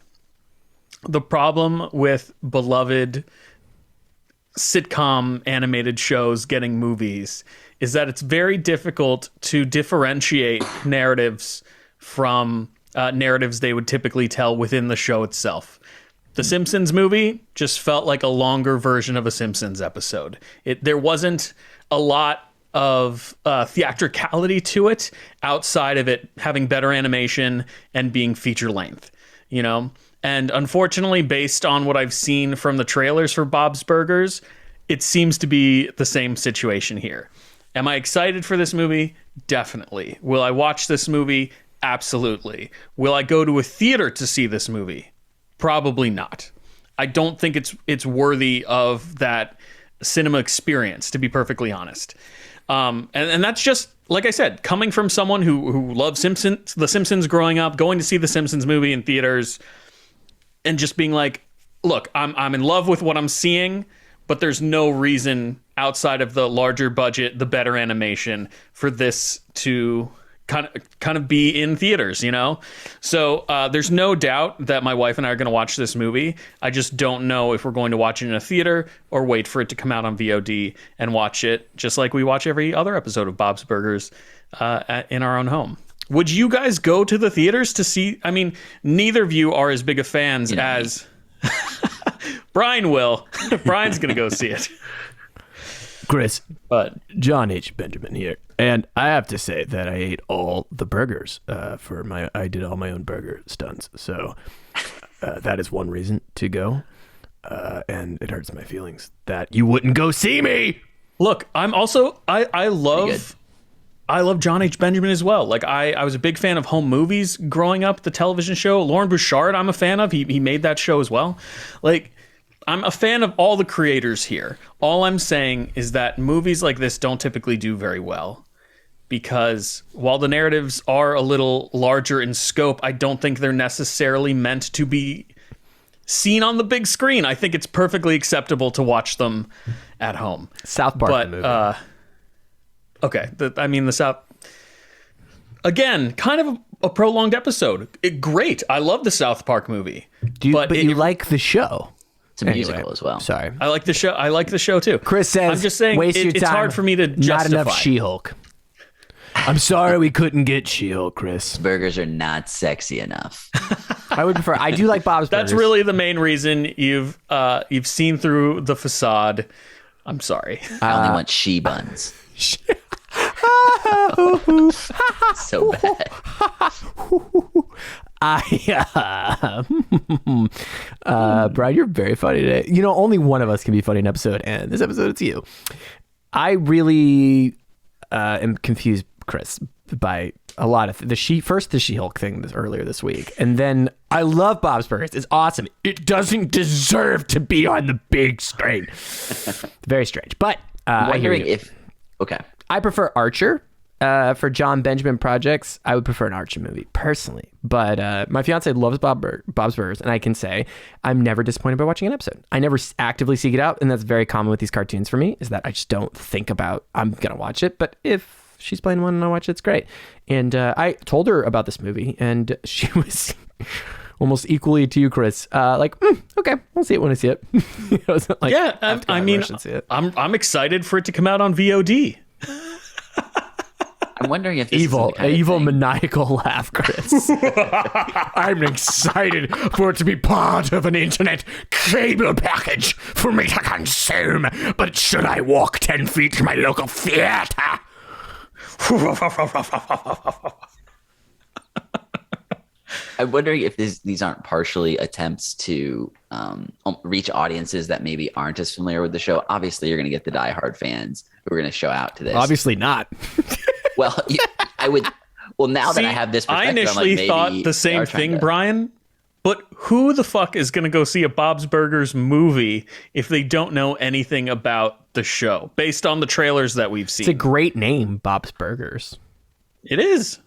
The problem with beloved sitcom animated shows getting movies is that it's very difficult to differentiate narratives from narratives they would typically tell within the show itself. The Simpsons movie just felt like a longer version of a Simpsons episode. There wasn't a lot of theatricality to it outside of it having better animation and being feature length, And unfortunately, based on what I've seen from the trailers for Bob's Burgers, it seems to be the same situation here. Am I excited for this movie? Definitely. Will I watch this movie? Absolutely. Will I go to a theater to see this movie? Probably not. I don't think it's worthy of that cinema experience, to be perfectly honest. And that's just like I said, coming from someone who loves The Simpsons growing up, going to see the Simpsons movie in theaters, and just being like, look, I'm in love with what I'm seeing, but there's no reason outside of the larger budget, the better animation, for this to kind of be in theaters, you know? So there's no doubt that my wife and I are going to watch this movie. I just don't know if we're going to watch it in a theater or wait for it to come out on VOD and watch it just like we watch every other episode of Bob's Burgers in our own home. Would you guys go to the theaters to see? I mean, neither of you are as big of fans as Brian will. Brian's going to go see it. Chris, but John H. Benjamin here, and I have to say that I ate all the burgers I did all my own burger stunts, so that is one reason to go, and it hurts my feelings that you wouldn't go see me. Look, I'm also I love John H. Benjamin as well. Like I was a big fan of Home Movies growing up, the television show. Lauren Bouchard, I'm a fan of. He made that show as well. Like, I'm a fan of all the creators here. All I'm saying is that movies like this don't typically do very well because while the narratives are a little larger in scope, I don't think they're necessarily meant to be seen on the big screen. I think it's perfectly acceptable to watch them at home. South Park the movie. Okay. The South... Again, kind of a prolonged episode. Great. I love the South Park movie. But you like the show. It's a musical as well. Sorry. I like the show. I like the show too. Chris says, I'm just saying, waste your it's time. hard for me to justify. Not enough She-Hulk. I'm sorry we couldn't get She-Hulk, Chris. Burgers are not sexy enough. I would prefer. I do like Bob's Burgers. That's really the main reason you've seen through the facade. I'm sorry. I only want she buns. So bad. Brian, you're very funny today. You know, only one of us can be funny in an episode, and this episode it's you. I really am confused, Chris, by a lot of the She-Hulk thing earlier this week, and then I love Bob's Burgers. It's awesome. It doesn't deserve to be on the big screen. Very strange, but I'm wondering if I prefer Archer. For John Benjamin projects, I would prefer an Archer movie personally. But my fiance loves Bob's Burgers, and I can say I'm never disappointed by watching an episode. I never actively seek it out, and that's very common with these cartoons for me, is that I just don't think about, I'm going to watch it. But if she's playing one and I watch it, it's great. And I told her about this movie, and she was almost equally to you, Chris. Okay, I'll see it when I see it. I'm excited for it to come out on VOD. I'm wondering if this evil maniacal laugh, Chris. I'm excited for it to be part of an internet cable package for me to consume. But should I walk 10 feet to my local theater? I'm wondering if these aren't partially attempts to reach audiences that maybe aren't as familiar with the show. Obviously, you're going to get the diehard fans who are going to show out to this. Obviously not. Well, I would. Well, now that I have this perspective, I initially thought the same thing, Brian. But who the fuck is going to go see a Bob's Burgers movie if they don't know anything about the show based on the trailers that we've seen? It's a great name, Bob's Burgers. It is.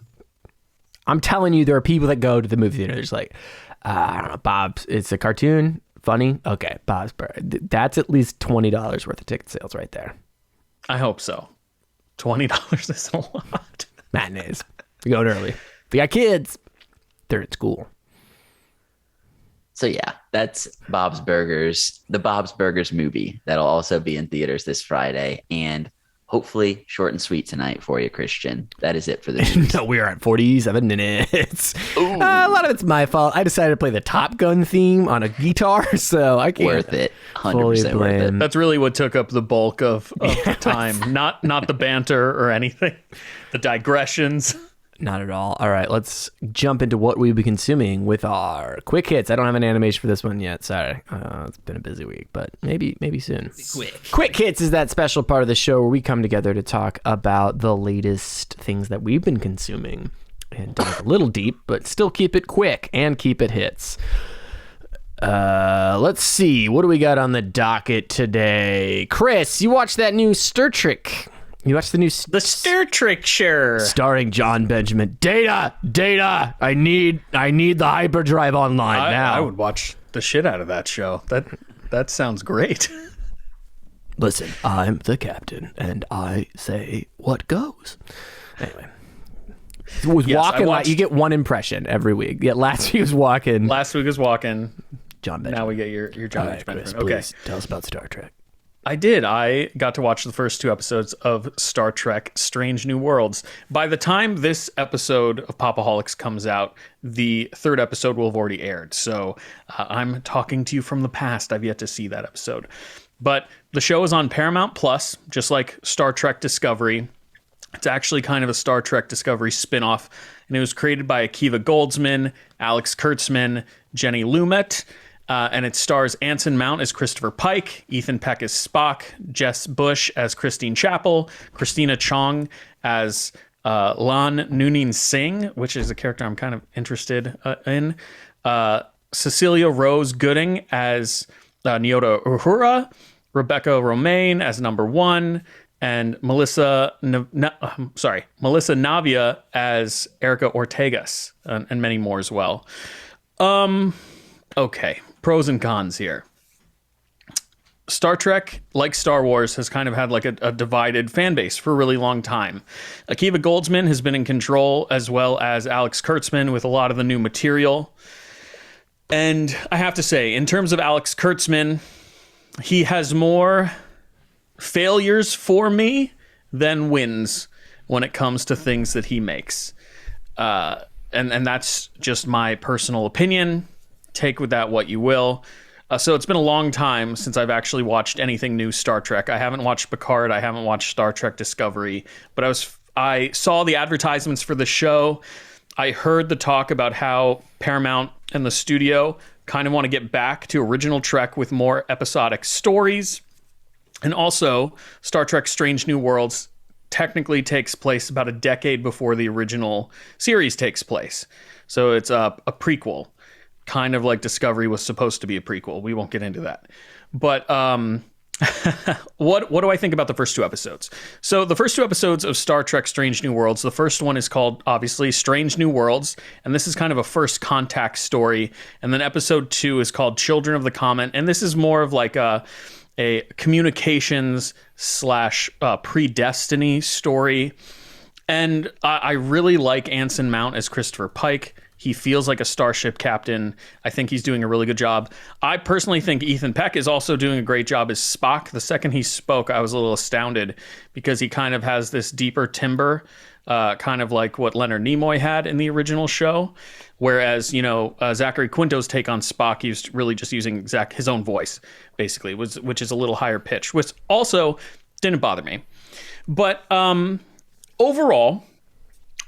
I'm telling you, there are people that go to the movie theater. There's like, I don't know, Bob's. It's a cartoon, funny. Okay, Bob's Burgers. That's at least $20 worth of ticket sales right there. I hope so. $20 is a lot. Matinees. We go early. We got kids. They're at school. So yeah, that's Bob's Burgers, the Bob's Burgers movie. That'll also be in theaters this Friday. And hopefully short and sweet tonight for you, Christian. That is it for the news. No, we are at 47 minutes. A lot of it's my fault. I decided to play the Top Gun theme on a guitar, so I can't. Worth it. 100% worth it. That's really what took up the bulk of the time. Not the banter or anything. The digressions. Not at all. All right, let's jump into what we'll be consuming with our quick hits. I don't have an animation for this one yet. Sorry. It's been a busy week, but maybe soon. Quick hits is that special part of the show where we come together to talk about the latest things that we've been consuming and dive a little deep, but still keep it quick and keep it hits. Let's see. What do we got on the docket today? Chris, you watched that new Star Trek You watched the new The Star Trek show. starring John Benjamin. Data. I need the hyperdrive online now. I would watch the shit out of that show. That sounds great. Listen, I'm the captain, and I say what goes. Anyway. He was walking. You get one impression every week. Yeah, last week was walking. Last week was walking. John Benjamin. Now we get your John Benjamin. Chris, Okay. please tell us about Star Trek. I did. I got to watch the first 2 episodes of Star Trek Strange New Worlds. By the time this episode of Pop-O-Holics comes out, the 3rd episode will have already aired. So I'm talking to you from the past. I've yet to see that episode. But the show is on Paramount Plus, just like Star Trek Discovery. It's actually kind of a Star Trek Discovery spinoff, and it was created by Akiva Goldsman, Alex Kurtzman, Jenny Lumet, and it stars Anson Mount as Christopher Pike, Ethan Peck as Spock, Jess Bush as Christine Chappell, Christina Chong as Lan Noonin Singh, which is a character I'm kind of interested in, Cecilia Rose Gooding as Nyota Uhura, Rebecca Romaine as Number One, and Melissa Navia as Erica Ortegas, and many more as well. Okay, pros and cons here. Star Trek, like Star Wars, has kind of had like a divided fan base for a really long time. Akiva Goldsman has been in control, as well as Alex Kurtzman, with a lot of the new material. And I have to say, in terms of Alex Kurtzman, he has more failures for me than wins when it comes to things that he makes. And that's just my personal opinion. Take with that what you will. So it's been a long time since I've actually watched anything new Star Trek. I haven't watched Picard. I haven't watched Star Trek Discovery. But I saw the advertisements for the show. I heard the talk about how Paramount and the studio kind of want to get back to original Trek with more episodic stories. And also, Star Trek Strange New Worlds technically takes place about a decade before the original series takes place. So it's a prequel, kind of like Discovery was supposed to be a prequel. We won't get into that. But what do I think about the first 2 episodes? So the first 2 episodes of Star Trek Strange New Worlds, the first one is called, obviously, Strange New Worlds, and this is kind of a first contact story. And then episode 2 is called Children of the Comet, and this is more of like a communications / pre-destiny story. And I really like Anson Mount as Christopher Pike. He feels like a starship captain. I think he's doing a really good job. I personally think Ethan Peck is also doing a great job as Spock. The second he spoke, I was a little astounded because he kind of has this deeper timbre, kind of like what Leonard Nimoy had in the original show. Whereas, Zachary Quinto's take on Spock, he was really just using his own voice, basically, which is a little higher pitch, which also didn't bother me. But overall,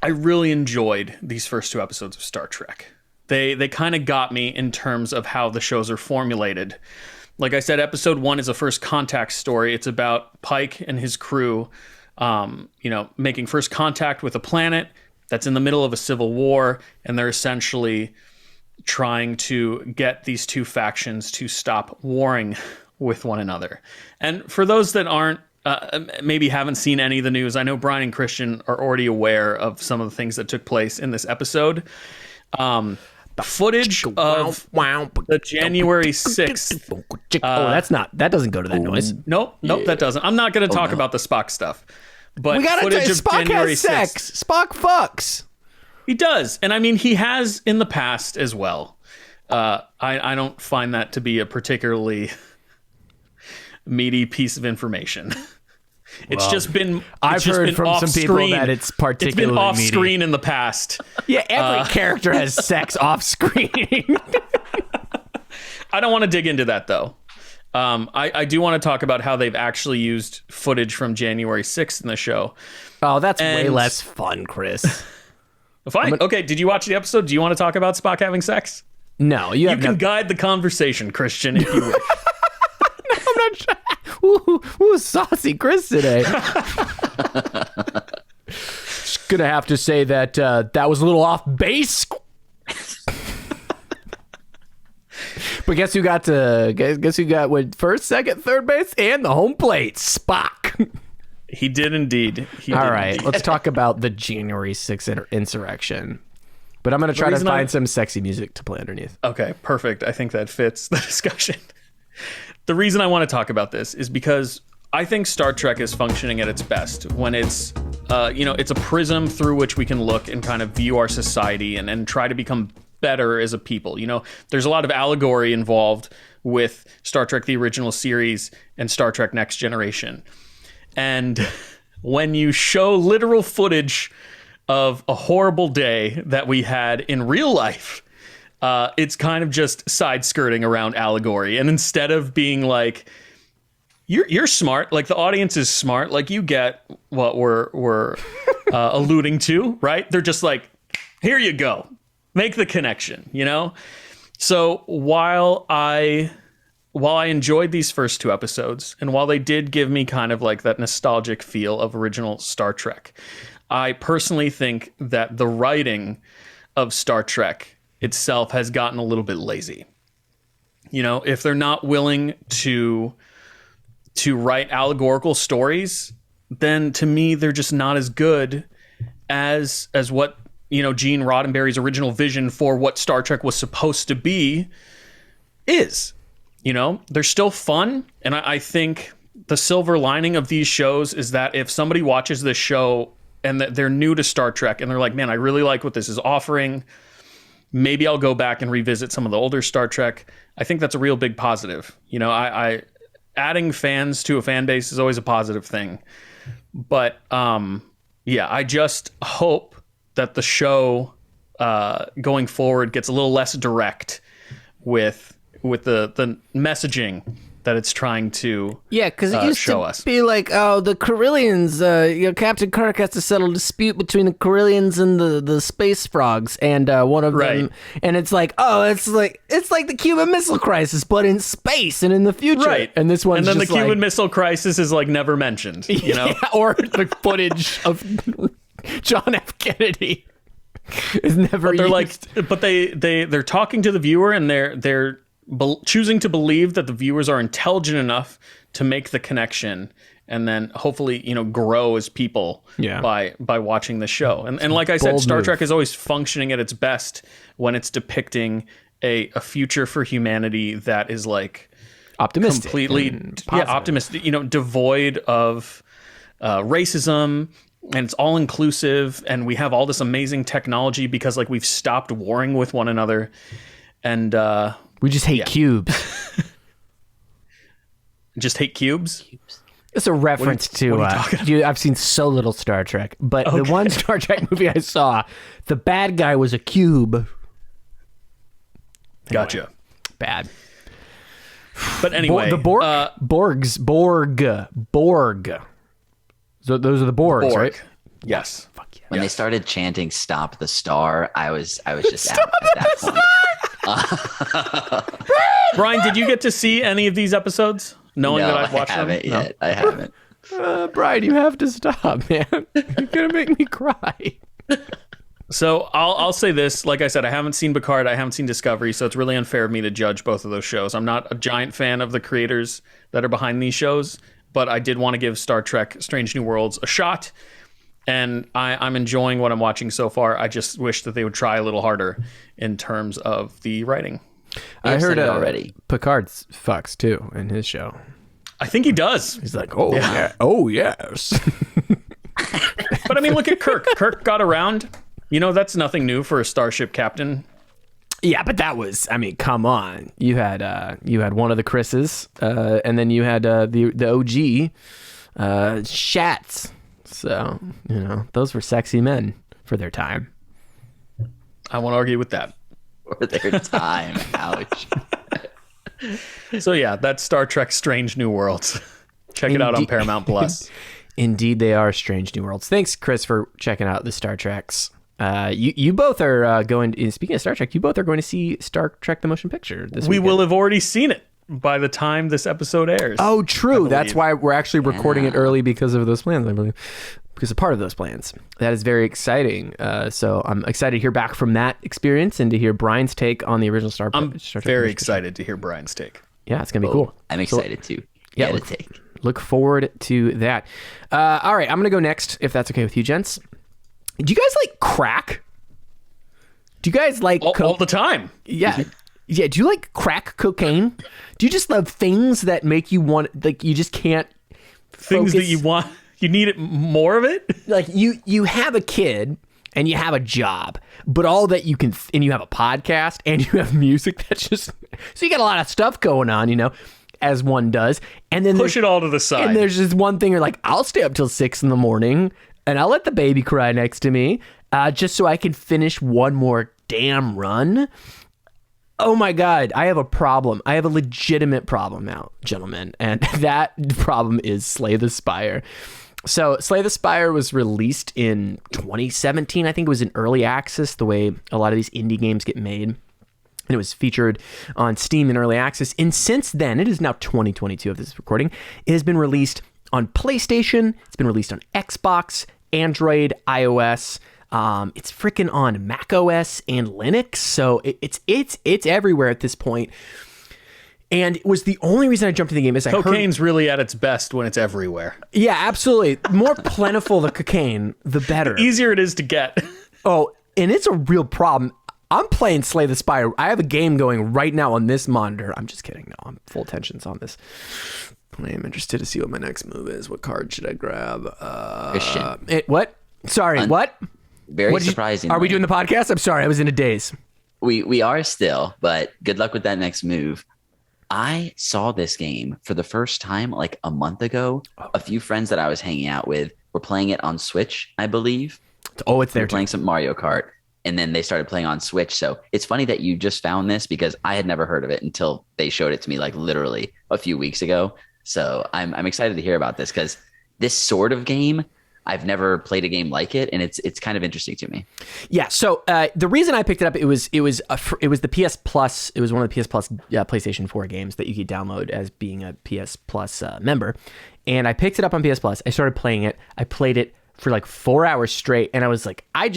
I really enjoyed these first 2 episodes of Star Trek. They kind of got me in terms of how the shows are formulated. Like I said, episode 1 is a first contact story. It's about Pike and his crew, making first contact with a planet that's in the middle of a civil war, and they're essentially trying to get these 2 factions to stop warring with one another. And for those that aren't, maybe haven't seen any of the news, I know Brian and Christian are already aware of some of the things that took place in this episode. The footage of the January 6th. that doesn't go to that noise. Nope, that doesn't. I'm not going to talk about the Spock stuff. But We gotta footage of Spock January has sex. 6th. Spock fucks. He does. And I mean, he has in the past as well. I don't find that to be a particularly meaty piece of information. It's just been. I've heard from some people that it's particularly It's been off meaty. screen in the past. Yeah, every character has sex off screen. I don't want to dig into that though. I do want to talk about how they've actually used footage from January 6th in the show. Oh, that's way less fun, Chris. Fine. Okay. Did you watch the episode? Do you want to talk about Spock having sex? No, You can guide the conversation, Christian, if you wish. I'm not sure. Ooh, saucy Chris today. Just gonna have to say that that was a little off base. But guess who got went first, second, third base, and the home plate? Spock. He did indeed. All right, let's talk about the January 6th insurrection. But I'm going to try to find some sexy music to play underneath. Okay, perfect. I think that fits the discussion. The reason I want to talk about this is because I think Star Trek is functioning at its best when it's, it's a prism through which we can look and kind of view our society and try to become better as a people. There's a lot of allegory involved with Star Trek, the original series, and Star Trek Next Generation. And when you show literal footage of a horrible day that we had in real life, it's kind of just side skirting around allegory. And instead of being like, you're smart, like the audience is smart, like you get what we're alluding to, right? They're just like, here you go, make the connection, So while I enjoyed these first two episodes, and while they did give me kind of like that nostalgic feel of original Star Trek, I personally think that the writing of Star Trek itself has gotten a little bit lazy. If they're not willing to write allegorical stories, then to me they're just not as good as what Gene Roddenberry's original vision for what Star Trek was supposed to be is. They're still fun, and I think the silver lining of these shows is that if somebody watches this show and they're new to Star Trek and they're like, man, I really like what this is offering, maybe I'll go back and revisit some of the older Star Trek. I think that's a real big positive. I adding fans to a fan base is always a positive thing. But I just hope that the show going forward gets a little less direct with the messaging that it's trying to because it used show to us. Be like, oh, the Corellians, Captain Kirk has to settle a dispute between the Corellians and the space frogs, and one of them, and it's like, oh, it's like the Cuban Missile Crisis, but in space and in the future, right? And this one's and then just the Cuban Missile Crisis is like never mentioned, or the footage of John F. Kennedy is never. But they're used. they're talking to the viewer, and they're choosing to believe that the viewers are intelligent enough to make the connection, and then hopefully grow as people by watching the show. And like I said, Star Trek is always functioning at its best when it's depicting a future for humanity that is like optimistic, completely optimistic, devoid of racism, and it's all inclusive, and we have all this amazing technology because like we've stopped warring with one another, and we just hate cubes. Just hate cubes? It's a reference to I've seen so little Star Trek, but the one Star Trek movie I saw, the bad guy was a cube. Anyway, gotcha. Bad. But anyway, the Borg. Borg. So those are the Borgs, right? Yes. Fuck yeah. When they started chanting "Stop the Star," I was just out at that point. Brian, did you get to see any of these episodes? Knowing that I've watched them? Yet. I haven't. Brian, you have to stop, man. You're gonna make me cry. So I'll say this. Like I said, I haven't seen Picard. I haven't seen Discovery. So it's really unfair of me to judge both of those shows. I'm not a giant fan of the creators that are behind these shows, but I did want to give Star Trek Strange New Worlds a shot. And I'm enjoying what I'm watching so far. I just wish that they would try a little harder in terms of the wriing. I heard it already. Picard fucks too in his show. I think he does. He's like, oh yeah, oh yes. But I mean, look at Kirk. Kirk got around. That's nothing new for a starship captain. Yeah, but that was, I mean, come on. You had one of the Chris's, and then you had the OG Shats. So, those were sexy men for their time. I won't argue with that. For their time. Ouch. So yeah, that's Star Trek Strange New Worlds. Check it out on Paramount Plus. Indeed, they are Strange New Worlds. Thanks, Chris, for checking out the Star Treks. You both are going, speaking of Star Trek, you both are going to see Star Trek the Motion Picture this weekend. We will have already seen it by the time this episode airs. Oh, true. That's why we're actually recording it early because of those plans, I believe. Because of part of those plans. That is very exciting. So I'm excited to hear back from that experience and to hear Brian's take on the original Star Trek. I'm very excited to hear Brian's take. Yeah, it's going to be cool. I'm excited too. Yeah, Get a take. Look forward to that. All right, I'm going to go next, if that's okay with you, gents. Do you guys like crack? Do you guys like... all the time. Yeah. Yeah, do you like crack cocaine? Do you just love things that make you want... Like, you just can't Things focus? that you want... You need it, more of it? Like, you have a kid... and you have a job, but all that you can, and you have a podcast, and you have music that's just, so you got a lot of stuff going on, as one does. And then Push it all to the side. And there's just one thing you're like, I'll stay up till 6 a.m, and I'll let the baby cry next to me, just so I can finish one more damn run. Oh my God, I have a problem. I have a legitimate problem now, gentlemen. And that problem is Slay the Spire. So Slay the Spire was released in 2017. I think it was in early access, the way a lot of these indie games get made. And it was featured on Steam in early access. And since then, it is now 2022 of this recording, it has been released on PlayStation. It's been released on Xbox, Android, iOS. It's freaking on Mac OS and Linux. So it's everywhere at this point. And it was the only reason I jumped in the game is Cocaine's really at its best when it's everywhere. Yeah, absolutely. The more plentiful the cocaine, the better. The easier it is to get. Oh, and it's a real problem. I'm playing Slay the Spire. I have a game going right now on this monitor. I'm just kidding. No, I'm full tensions on this. I am interested to see what my next move is. What card should I grab? Christian. What? Sorry, what? Very surprising. Are we doing the podcast? I'm sorry. I was in a daze. We are still, but good luck with that next move. I saw this game for the first time like a month ago. A few friends that I was hanging out with were playing it on Switch, I believe. Oh, it's there. Playing some Mario Kart, and then they started playing on Switch. So it's funny that you just found this because I had never heard of it until they showed it to me like literally a few weeks ago. So I'm excited to hear about this because this sort of game, I've never played a game like it, and it's kind of interesting to me. Yeah. So the reason I picked it up, it was the PS Plus. It was one of the PS Plus PlayStation 4 games that you could download as being a PS Plus member, and I picked it up on PS Plus. I started playing it. I played it for like 4 hours straight, and I was like, I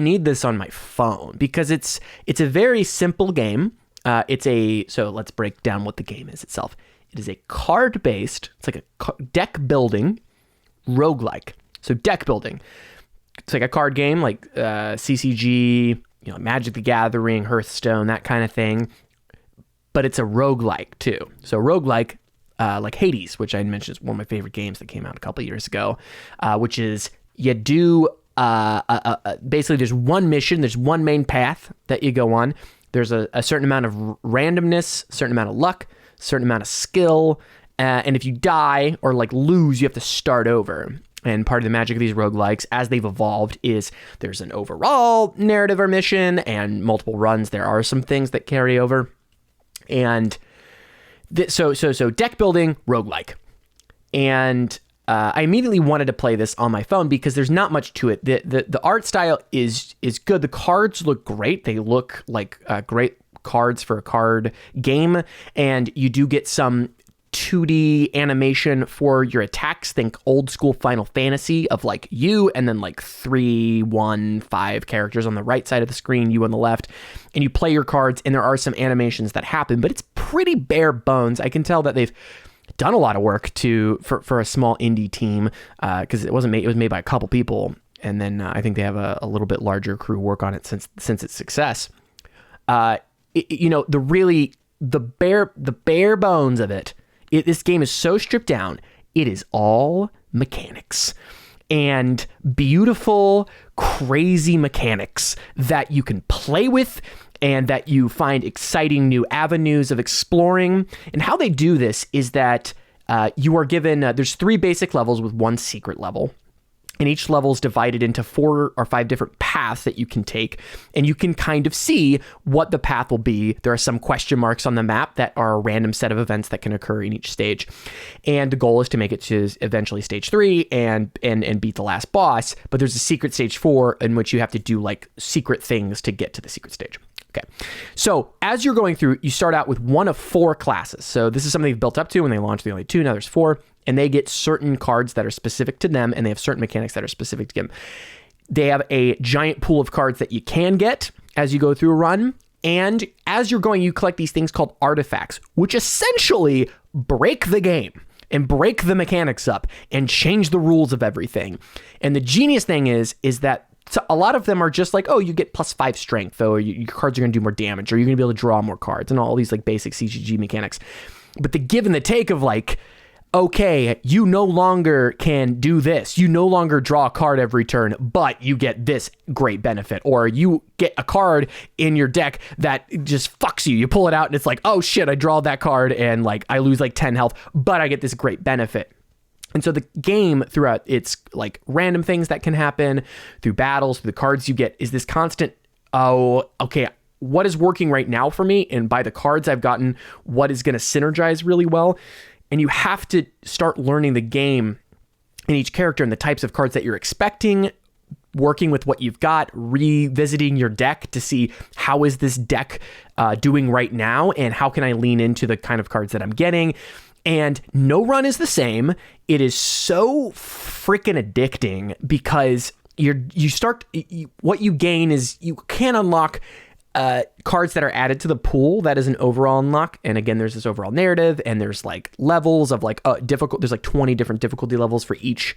need this on my phone because it's a very simple game. So let's break down what the game is itself. It is a card based. It's like a deck building roguelike. So deck building, it's like a card game like CCG, Magic the Gathering, Hearthstone, that kind of thing. But it's a roguelike too. So roguelike, like Hades, which I mentioned is one of my favorite games that came out a couple of years ago, which is you do basically there's one mission, there's one main path that you go on. There's a certain amount of randomness, a certain amount of luck, a certain amount of skill. And if you die or like lose, you have to start over. And part of the magic of these roguelikes, as they've evolved, is there's an overall narrative or mission and multiple runs. There are some things that carry over. And so deck building, roguelike. And I immediately wanted to play this on my phone because there's not much to it. The art style is good. The cards look great. They look like great cards for a card game. And you do get some 2D animation for your attacks. Think old school Final Fantasy of like you and then like 3, 1, 5 characters on the right side of the screen, you on the left, and you play your cards, and there are some animations that happen, but it's pretty bare bones. I can tell that they've done a lot of work for a small indie team because it was made by a couple people, and then I think they have a little bit larger crew work on it since its success. The bare bones of it. This game is so stripped down. It is all mechanics and beautiful, crazy mechanics that you can play with and that you find exciting new avenues of exploring. And how they do this is that you are given, there's 3 basic levels with 1 secret level. And each level is divided into 4 or 5 different paths that you can take. And you can kind of see what the path will be. There are some question marks on the map that are a random set of events that can occur in each stage. And the goal is to make it to eventually stage 3 and beat the last boss. But there's a secret stage 4 in which you have to do like secret things to get to the secret stage. Okay. So as you're going through, you start out with one of 4 classes. So this is something they've built up to when they launched the only 2. Now there's 4. And they get certain cards that are specific to them, and they have certain mechanics that are specific to them. They have a giant pool of cards that you can get as you go through a run. And as you're going, you collect these things called artifacts, which essentially break the game. and break the mechanics up and change the rules of everything. And the genius thing is that a lot of them are just like, oh, you get +5 strength, or your cards are going to do more damage, or you're going to be able to draw more cards, and all these like basic CGG mechanics. But the give and the take of like, okay, you no longer can do this. You no longer draw a card every turn, but you get this great benefit. Or you get a card in your deck that just fucks you. You pull it out and it's like, oh shit, I draw that card and like I lose like 10 health, but I get this great benefit. And so the game, throughout its like random things that can happen, through battles, through the cards you get, is this constant, oh, okay, what is working right now for me? And by the cards I've gotten, what is going to synergize really well? And you have to start learning the game in each character and the types of cards that you're expecting, working with what you've got, revisiting your deck to see how is this deck doing right now, and how can I lean into the kind of cards that I'm getting. And no run is the same. It is so freaking addicting because what you gain is you can unlock cards that are added to the pool. That is an overall unlock. And again, there's this overall narrative, and there's like levels of like difficult. There's like 20 different difficulty levels for each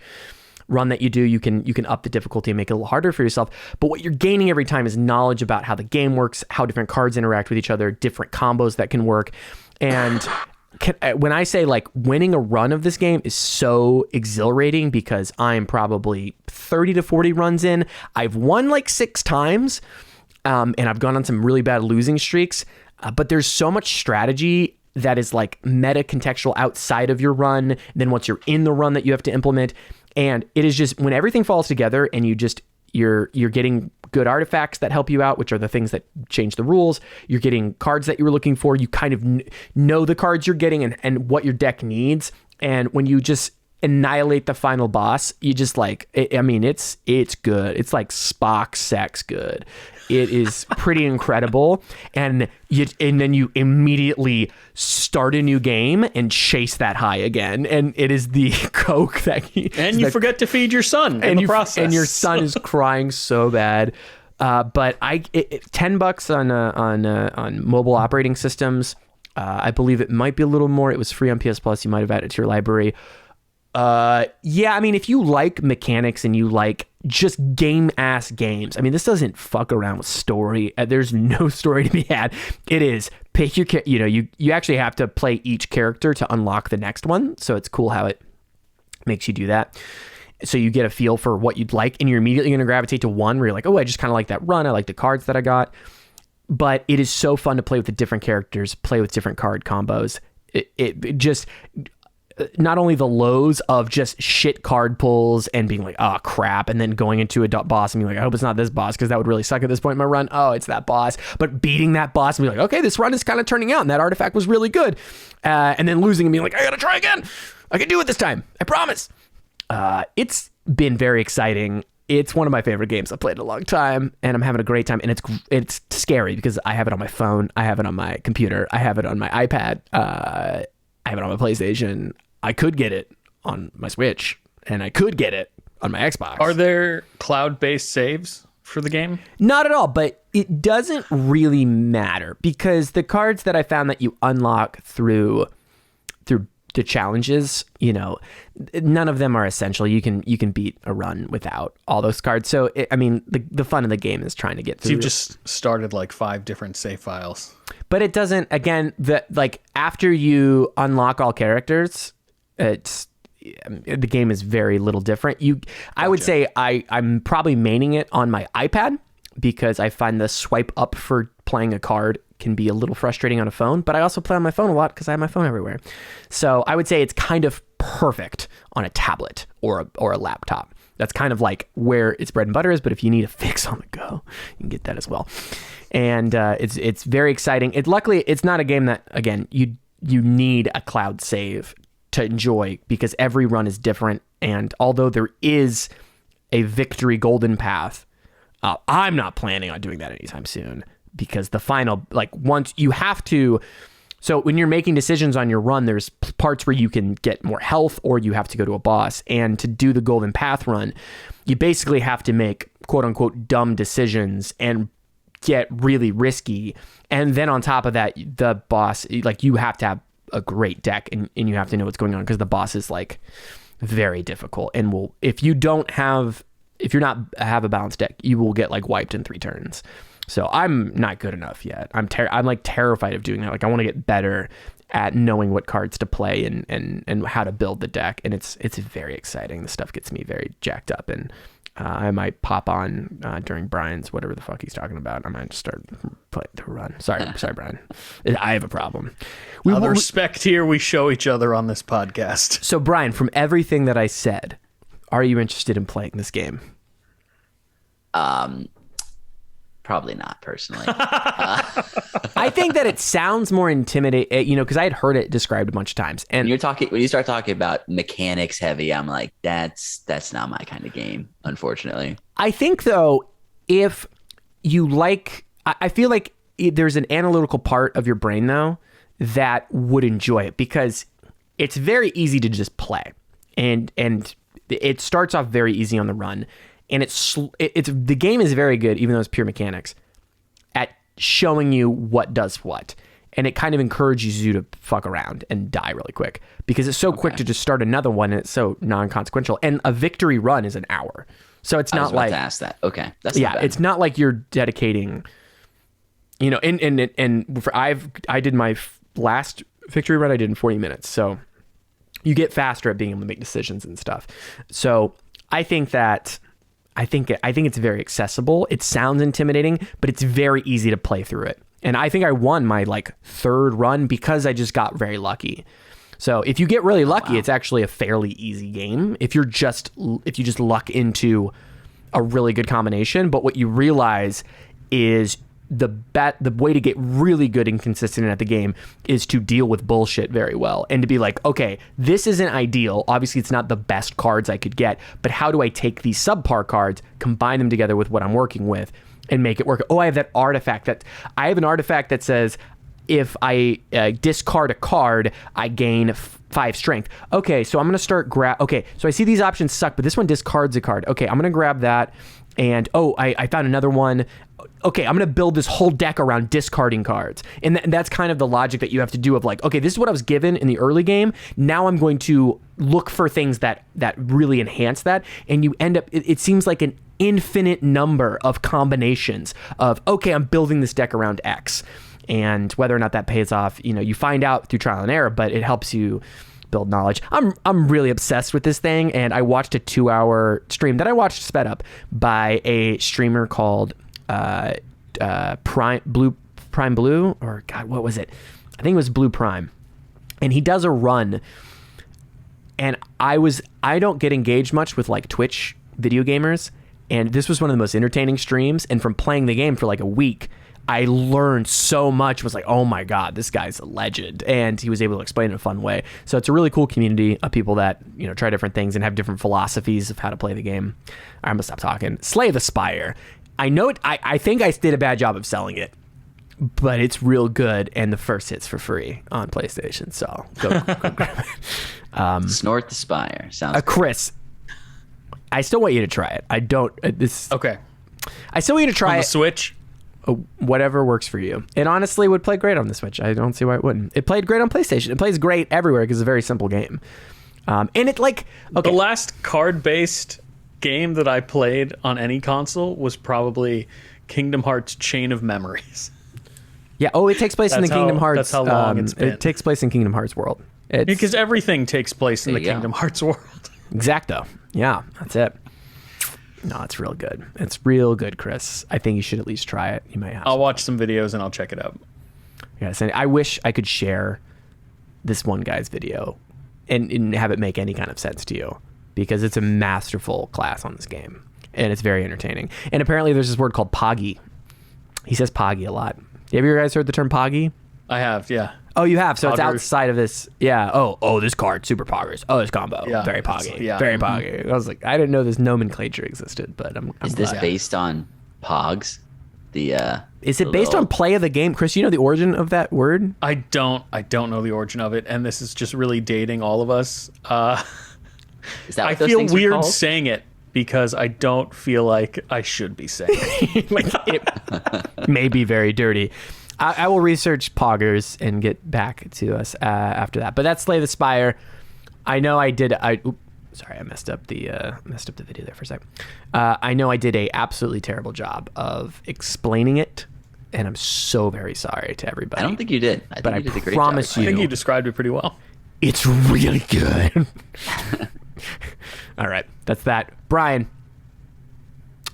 run that you do. You can up the difficulty and make it a little harder for yourself. But what you're gaining every time is knowledge about how the game works, how different cards interact with each other, different combos that can work. And when I say like winning a run of this game is so exhilarating, because I'm probably 30 to 40 runs in. I've won like 6 times, and I've gone on some really bad losing streaks. But there's so much strategy that is like meta contextual outside of your run. And then once you're in the run that you have to implement, and it is just when everything falls together and you're getting good artifacts that help you out, which are the things that change the rules. You're getting cards that you were looking for. You kind of know the cards you're getting and what your deck needs. And when you just annihilate the final boss, you just like, it's good. It's like Spock sex good. It is pretty incredible. And then you immediately start a new game and chase that high again. And it is the coke that you forget to feed your son in the process. And your son is crying so bad. But $10 on mobile operating systems. I believe it might be a little more. It was free on PS Plus. You might have added it to your library. If you like mechanics and you like just game-ass games, this doesn't fuck around with story. There's no story to be had. It is pick your, you actually have to play each character to unlock the next one. So it's cool how it makes you do that. So you get a feel for what you'd like, and you're immediately going to gravitate to one where you're like, oh, I just kind of like that run. I like the cards that I got. But it is so fun to play with the different characters, play with different card combos. It just... not only the lows of just shit card pulls and being like, oh crap, and then going into a boss and being like, I hope it's not this boss, because that would really suck at this point in my run. Oh, it's that boss. But beating that boss and being like, okay, this run is kind of turning out, and that artifact was really good. And then losing and being like, I gotta try again. I can do it this time. I promise. It's been very exciting. It's one of my favorite games I've played in a long time, and I'm having a great time. And it's scary because I have it on my phone, I have it on my computer, I have it on my iPad, I have it on my PlayStation. I could get it on my Switch, and I could get it on my Xbox. Are there cloud-based saves for the game? Not at all, but it doesn't really matter, because the cards that I found that you unlock through the challenges, none of them are essential. You can beat a run without all those cards. So the fun of the game is trying to get through. So you've just started like 5 different save files. But it doesn't. Again, after you unlock all characters, the game is very little different. I would say I'm probably maining it on my iPad, because I find the swipe up for playing a card can be a little frustrating on a phone, but I also play on my phone a lot because I have my phone everywhere. So I would say it's kind of perfect on a tablet or a laptop. That's kind of like where its bread and butter is, but if you need a fix on the go, you can get that as well. And it's very exciting. Luckily, it's not a game that, again, you need a cloud save to enjoy, because every run is different. And although there is a victory golden path, I'm not planning on doing that anytime soon, because the final, once you have to, so when you're making decisions on your run, there's parts where you can get more health or you have to go to a boss. And to do the golden path run, you basically have to make quote unquote dumb decisions and get really risky. And then on top of that, the boss, you have to have a great deck, and you have to know what's going on, because the boss is like very difficult, and if you not have a balanced deck, you will get like wiped in 3 turns. So I'm not good enough yet. I'm like terrified of doing that. Like I want to get better at knowing what cards to play and how to build the deck, and it's very exciting. The stuff gets me very jacked up, and I might pop on during Brian's whatever the fuck he's talking about. I might just start playing the run. Sorry, Brian. I have a problem. Out of respect here, we show each other on this podcast. So Brian, from everything that I said, are you interested in playing this game? Probably not, personally. I think that it sounds more intimidating, because I had heard it described a bunch of times. And when you start talking about mechanics heavy, I'm like, that's not my kind of game, unfortunately. I think, though, if you like, I feel like there's an analytical part of your brain, though, that would enjoy it, because it's very easy to just play, and it starts off very easy on the run. And the game is very good, even though it's pure mechanics, at showing you what does what. And it kind of encourages you to fuck around and die really quick, because it's so quick to just start another one, and it's so non-consequential. And a victory run is an hour. So it's not like... I was about to ask that. Okay. That's not bad. It's not like you're dedicating... I did my last victory run I did in 40 minutes. So you get faster at being able to make decisions and stuff. So I think it's very accessible. It sounds intimidating, but it's very easy to play through it. And I think I won my like 3rd run because I just got very lucky. So if you get really lucky, it's actually a fairly easy game. If you just luck into a really good combination, but what you realize is the way to get really good and consistent at the game is to deal with bullshit very well, and to be like, okay, this isn't ideal. Obviously, it's not the best cards I could get, but how do I take these subpar cards, combine them together with what I'm working with, and make it work? Oh, I have that artifact. I have an artifact that says if I discard a card, I gain 5 strength. Okay, so I'm gonna start Okay, so I see these options suck, but this one discards a card. Okay, I'm gonna grab that. And I found another one. Okay, I'm going to build this whole deck around discarding cards. And that's kind of the logic that you have to do of like, okay, this is what I was given in the early game. Now I'm going to look for things that really enhance that. And you end up, it seems like an infinite number of combinations of, okay, I'm building this deck around X. And whether or not that pays off, you find out through trial and error, but it helps you build knowledge. I'm really obsessed with this thing, and I watched a 2-hour stream that I watched sped up by a streamer called Prime Blue, or God, what was it? I think it was Blue Prime, and he does a run. And I don't get engaged much with like Twitch video gamers, and this was one of the most entertaining streams. And from playing the game for like a week, I learned so much. Was like, oh my God, this guy's a legend. And he was able to explain it in a fun way. So it's a really cool community of people that, try different things and have different philosophies of how to play the game. I'm gonna stop talking. Slay the Spire. I know it. I think I did a bad job of selling it, but it's real good. And the first hit's for free on PlayStation. So go grab it. Snort the Spire. Sounds Chris, I still want you to try it. I don't, Okay. I still want you to try on the it. Switch? Whatever works for you. It honestly would play great on the Switch. I don't see why it wouldn't. It played great on PlayStation. It plays great everywhere because it's a very simple game. And it okay. The last card-based game that I played on any console was probably Kingdom Hearts Chain of Memories. Yeah. Oh, it takes place in the Kingdom Hearts. That's how long it's been. It takes place in Kingdom Hearts world. Because everything takes place in the Kingdom Hearts world. Exacto. Yeah, that's it. No, it's real good. It's real good, Chris. I think you should at least try it. You might have. I'll watch some videos and I'll check it out. Yes, and I wish I could share this one guy's video and have it make any kind of sense to you, because it's a masterful class on this game and it's very entertaining. And apparently there's this word called Poggy. He says Poggy a lot. Have you guys heard the term Poggy? I have, yeah. Oh, you have? So Poggers. It's outside of this. Yeah. Oh, this card, super poggers. Oh, this combo, very poggy. Yeah. Very poggy. I was like, I didn't know this nomenclature existed, but I'm Is this based on Pogs? Is it based on play of the game? Chris, you know the origin of that word? I don't know the origin of it, and this is just really dating all of us. Is that what I those feel things are weird called? saying it because I don't feel like I should be saying it. Like it may be very dirty. I will research Poggers and get back to us after that. But that's Slay the Spire. I know I did. Sorry, I messed up the video there for a second. I know I did a absolutely terrible job of explaining it, and I'm so very sorry to everybody. I don't think you did. I think you did a great job. I think you described it pretty well. It's really good. All right, that's that. Brian,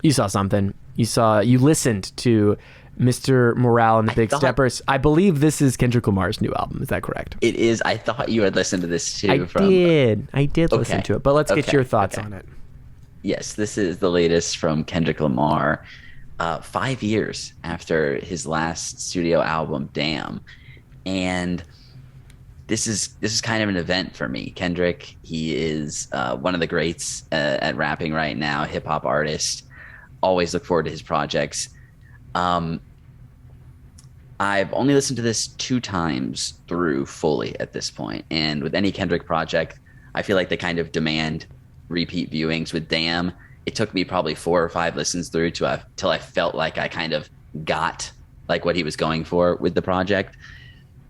you saw something. You listened to Mr. Morale and the Big Steppers. I believe this is Kendrick Lamar's new album. Is that correct? It is. I thought you had listened to this too. I did listen to it, but let's get your thoughts on it. Yes, this is the latest from Kendrick Lamar. 5 years after his last studio album, Damn. And this is kind of an event for me. Kendrick, he is one of the greats at rapping right now, hip hop artist. Always look forward to his projects. I've only listened to this 2 times through fully at this point. And with any Kendrick project, I feel like they kind of demand repeat viewings. With Damn, it took me probably 4 or 5 listens through till I felt like I kind of got like what he was going for with the project.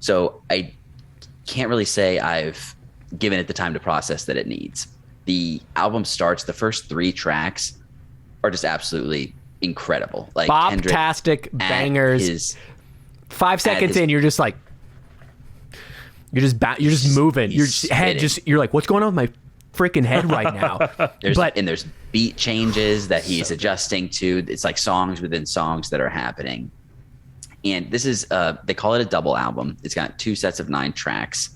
So I can't really say I've given it the time to process that it needs. The album starts, the first 3 tracks are just absolutely incredible. Like Bob-tastic bangers. 5 seconds in, you're just like, you're just moving. Your head you're like, what's going on with my freaking head right now? There's beat changes that he's adjusting to. It's like songs within songs that are happening. And this is they call it a double album. It's got 2 sets of 9 tracks.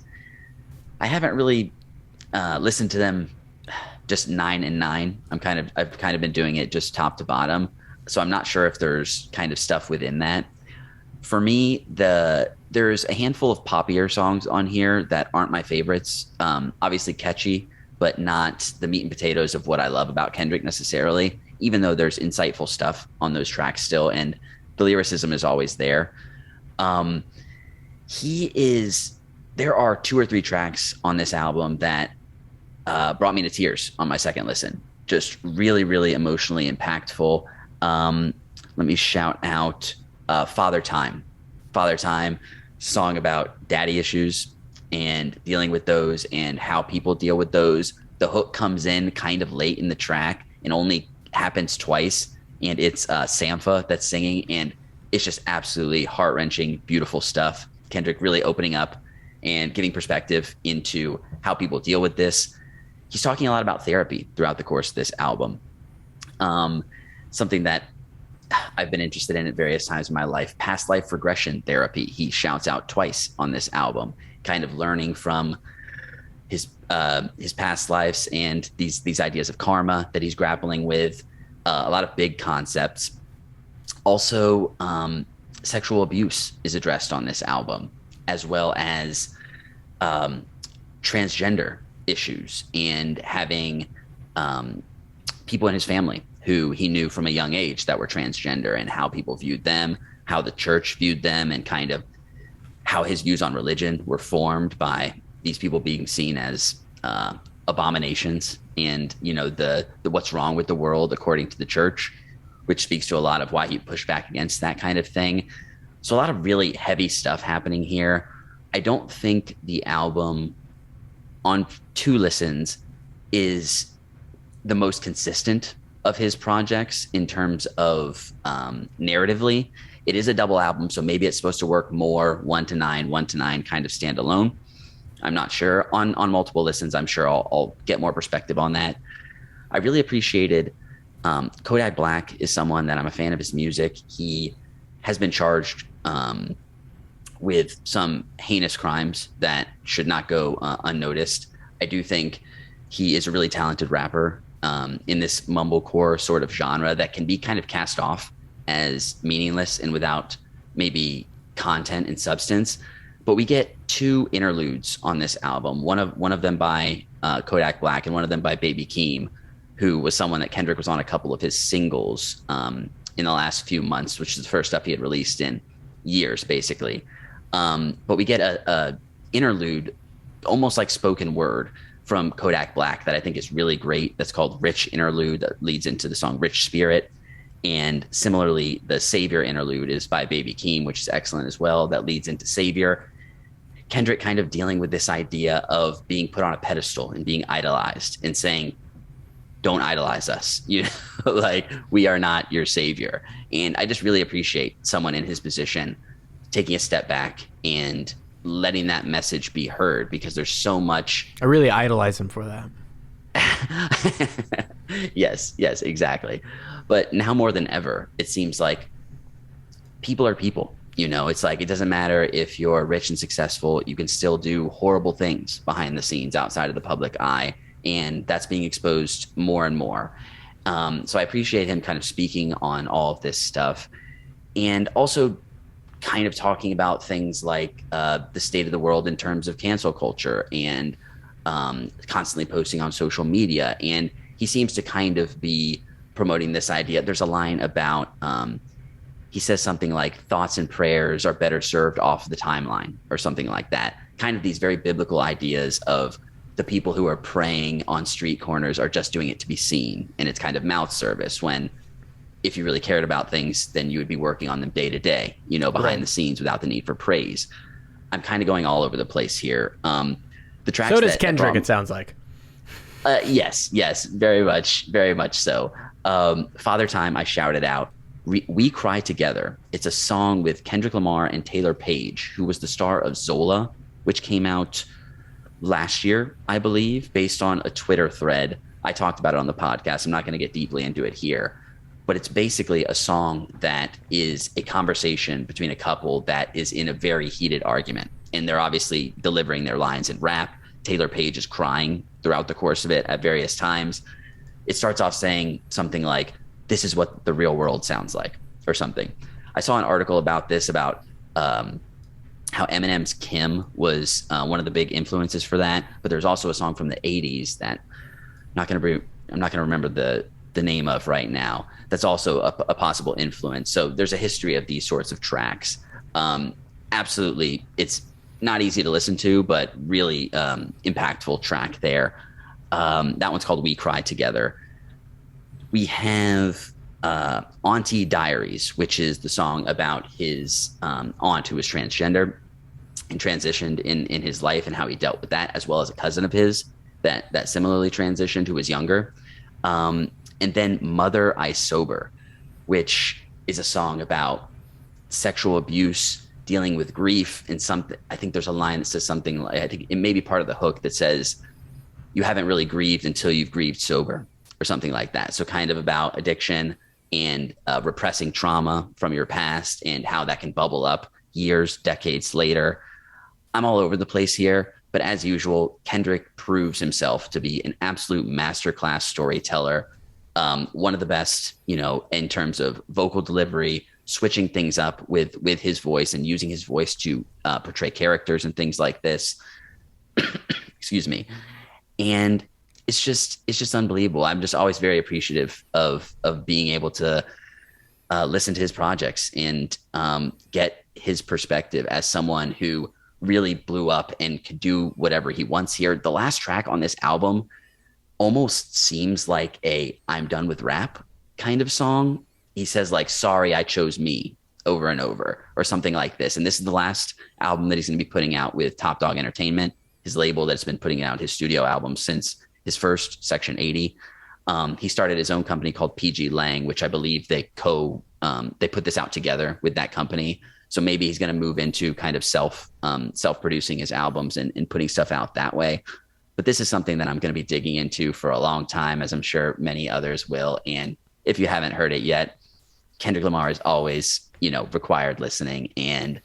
I haven't really listened to them just 9 and 9. I've kind of been doing it just top to bottom. So I'm not sure if there's kind of stuff within that. For me, there's a handful of poppier songs on here that aren't my favorites. Obviously catchy, but not the meat and potatoes of what I love about Kendrick necessarily, even though there's insightful stuff on those tracks still, and the lyricism is always there. There are 2 or 3 tracks on this album that brought me to tears on my second listen. Just really, really emotionally impactful. Let me shout out Father Time, song about daddy issues and dealing with those and how people deal with those. The hook comes in kind of late in the track and only happens twice, and it's Sampha that's singing, and it's just absolutely heart-wrenching, beautiful stuff. Kendrick really opening up and giving perspective into how people deal with this. He's talking a lot about therapy throughout the course of this album. Something that I've been interested in at various times in my life, past life regression therapy. He shouts out twice on this album, kind of learning from his past lives and these ideas of karma that he's grappling with. A lot of big concepts. Also, sexual abuse is addressed on this album, as well as transgender issues and having people in his family who he knew from a young age that were transgender, and how people viewed them, how the church viewed them, and kind of how his views on religion were formed by these people being seen as abominations, and the what's wrong with the world according to the church, which speaks to a lot of why he pushed back against that kind of thing. So a lot of really heavy stuff happening here. I don't think the album on 2 listens is the most consistent of his projects in terms of narratively. It is a double album, so maybe it's supposed to work more 1 to 9 kind of standalone. I'm not sure. On multiple listens, I'm sure I'll get more perspective on that. I really appreciated Kodak Black is someone that I'm a fan of his music. He has been charged with some heinous crimes that should not go unnoticed. I do think he is a really talented rapper in this mumblecore sort of genre that can be kind of cast off as meaningless and without maybe content and substance. But we get 2 interludes on this album, one of them by Kodak Black and one of them by Baby Keem, who was someone that Kendrick was on a couple of his singles in the last few months, which is the first stuff he had released in years, basically. But we get a interlude, almost like spoken word, from Kodak Black that I think is really great. That's called Rich Interlude, that leads into the song Rich Spirit. And similarly, the Savior interlude is by Baby Keem, which is excellent as well. That leads into Savior. Kendrick kind of dealing with this idea of being put on a pedestal and being idolized and saying, don't idolize us. You know, like, we are not your savior. And I just really appreciate someone in his position taking a step back and letting that message be heard, because there's so much. I really idolize him for that. Yes, exactly. But now more than ever, it seems like people are people. You know, it's like, it doesn't matter if you're rich and successful, you can still do horrible things behind the scenes outside of the public eye. And that's being exposed more and more. So I appreciate him kind of speaking on all of this stuff, and also kind of talking about things like the state of the world in terms of cancel culture, and constantly posting on social media. And he seems to kind of be promoting this idea. There's a line about, he says something like, thoughts and prayers are better served off the timeline, or something like that. Kind of these very biblical ideas of the people who are praying on street corners are just doing it to be seen. And it's kind of mouth service, when if you really cared about things, then you would be working on them day to day, you know, behind the scenes, without the need for praise. I'm kind of going all over the place here. The tracks. So does Kendrick, it sounds like. Yes, very much so. Father Time, I shouted out. We Cry Together. It's a song with Kendrick Lamar and Taylor Page, who was the star of Zola, which came out last year, I believe, based on a Twitter thread. I talked about it on the podcast. I'm not going to get deeply into it here, but it's basically a song that is a conversation between a couple that is in a very heated argument, and they're obviously delivering their lines in rap. Taylor Page is crying throughout the course of it at various times. It starts off saying something like, "This is what the real world sounds like," or something. I saw an article about this, about how Eminem's Kim was one of the big influences for that. But there's also a song from the 80s that I'm not going to remember the name of right now. That's also a possible influence. So there's a history of these sorts of tracks. Absolutely. It's not easy to listen to, but really impactful track there. That one's called We Cry Together. We have Auntie Diaries, which is the song about his aunt who was transgender and transitioned in his life, and how he dealt with that, as well as a cousin of his that similarly transitioned, who was younger. And then Mother I Sober, which is a song about sexual abuse, dealing with grief, and something. I think there's a line that says something like, I think it may be part of the hook, that says, "You haven't really grieved until you've grieved sober," or something like that. So kind of about addiction and repressing trauma from your past, and how that can bubble up years, decades later. I'm all over the place here, but as usual, Kendrick proves himself to be an absolute masterclass storyteller. One of the best, you know, in terms of vocal delivery, switching things up with his voice, and using his voice to portray characters and things like this. Excuse me. And it's just unbelievable. I'm just always very appreciative of being able to listen to his projects and get his perspective as someone who really blew up and could do whatever he wants here. The last track on this album almost seems like a "I'm done with rap" kind of song. He says like, "Sorry, I chose me," over and over, or something like this. And this is the last album that he's going to be putting out with Top Dog Entertainment, his label that's been putting out his studio albums since his first Section 80. He started his own company called PG Lang, which I believe they put this out together with that company. So maybe he's going to move into kind of self-producing his albums and putting stuff out that way. But this is something that I'm going to be digging into for a long time, as I'm sure many others will. And if you haven't heard it yet, Kendrick Lamar is always, you know, required listening. And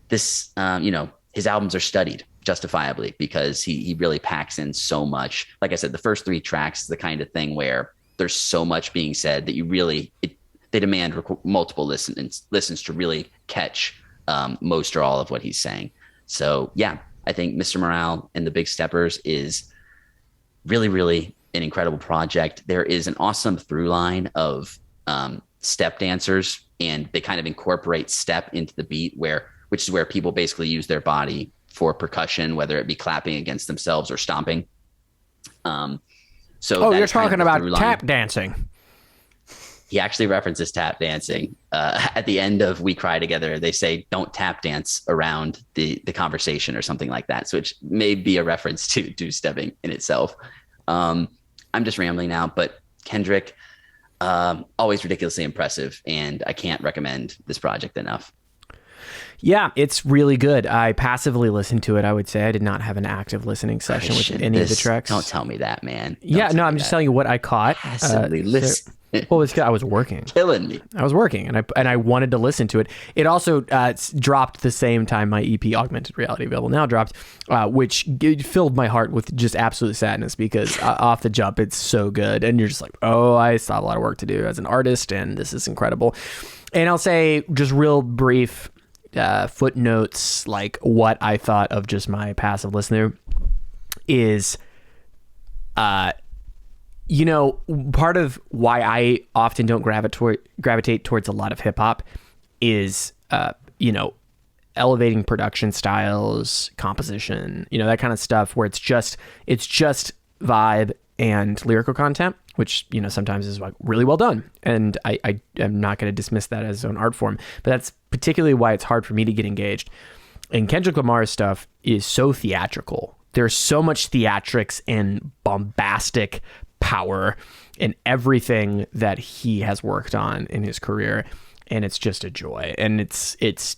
this, you know, his albums are studied justifiably, because he really packs in so much. Like I said, the first 3 tracks is the kind of thing where there's so much being said that you really, they demand multiple listens to really catch most or all of what he's saying. So yeah, I think Mr. Morale and the Big Steppers is really, really an incredible project. There is an awesome through line of step dancers, and they kind of incorporate step into the beat, which is where people basically use their body for percussion, whether it be clapping against themselves or stomping. So you're talking about tap dancing. he actually references tap dancing at the end of We Cry Together. They say, don't tap dance around the conversation or something like that. So it may be a reference to two-stepping in itself. I'm just rambling now, but Kendrick, always ridiculously impressive, and I can't recommend this project enough. Yeah, it's really good. I passively listened to it, I would say. I did not have an active listening session with any of the tracks. Don't tell me that, man. I'm just telling you what I caught. Passively listen. Well, it's I was working. Killing me. I was working, and I wanted to listen to it. It also dropped the same time my EP Augmented Reality Available Now dropped, which filled my heart with just absolute sadness because off the jump, it's so good. And you're just like, oh, I still have a lot of work to do as an artist, and this is incredible. And I'll say just real brief footnotes, like what I thought of just my passive listener is, part of why I often don't gravitate towards a lot of hip hop is, elevating production styles, composition, that kind of stuff where it's just vibe and lyrical content, which, sometimes is like really well done. And I am not going to dismiss that as an art form, but that's particularly why it's hard for me to get engaged. And Kendrick Lamar's stuff is so theatrical. There's so much theatrics and bombastic power in everything that he has worked on in his career. And it's just a joy. And it's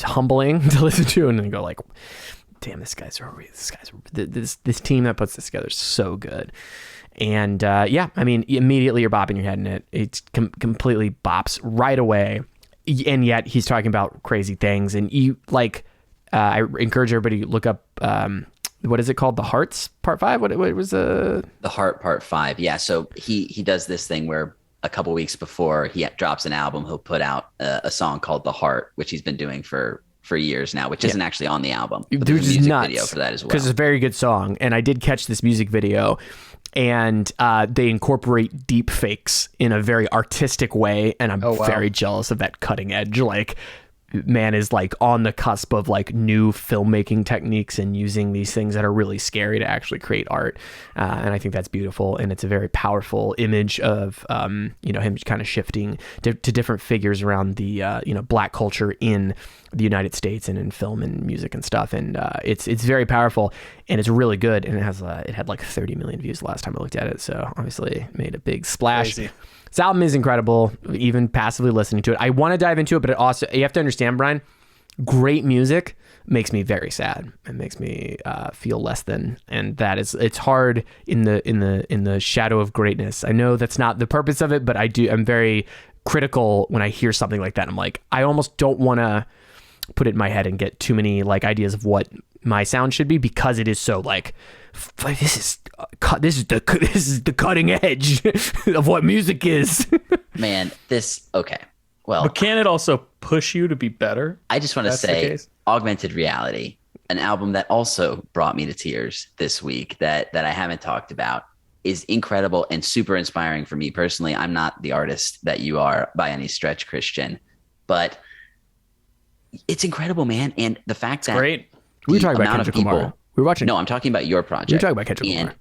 humbling to listen to and then go like, damn, this team that puts this together is so good. And immediately you're bopping your head in it. It completely bops right away. And yet he's talking about crazy things. And you I encourage everybody to look up, what is it called? The Hearts Part 5? What was the Heart Part 5? Yeah. So he does this thing where a couple weeks before he drops an album, he'll put out a song called The Heart, which he's been doing for years now, which isn't actually on the album. But there's a music video for that as well. Because it's a very good song. And I did catch this music video, and they incorporate deep fakes in a very artistic way. And I'm very jealous of that cutting edge. Like, man is like on the cusp of like new filmmaking techniques and using these things that are really scary to actually create art. And I think that's beautiful. And it's a very powerful image of, him kind of shifting to different figures around the, Black culture in the United States and in film and music and stuff. And it's very powerful, and it's really good. And it had like 30 million views the last time I looked at it. So obviously made a big splash. Crazy. This album is incredible, even passively listening to it. I want to dive into it, but you have to understand, Brian, great music makes me very sad. It makes me feel less than, and it's hard in the shadow of greatness. I know that's not the purpose of it, but I'm very critical when I hear something like that. I'm like, I almost don't want to put it in my head and get too many like ideas of what my sound should be, because it is so like this is the cutting edge of what music is. Man, okay. Well, but can it also push you to be better? I just want to say Augmented Reality, an album that also brought me to tears this week that I haven't talked about, is incredible and super inspiring for me personally. I'm not the artist that you are by any stretch, Christian, but it's incredible, man. And the fact that great. We were talking about Kendrick Lamar. We were watching. No, I'm talking about your project. You're talking about Kendrick Lamar.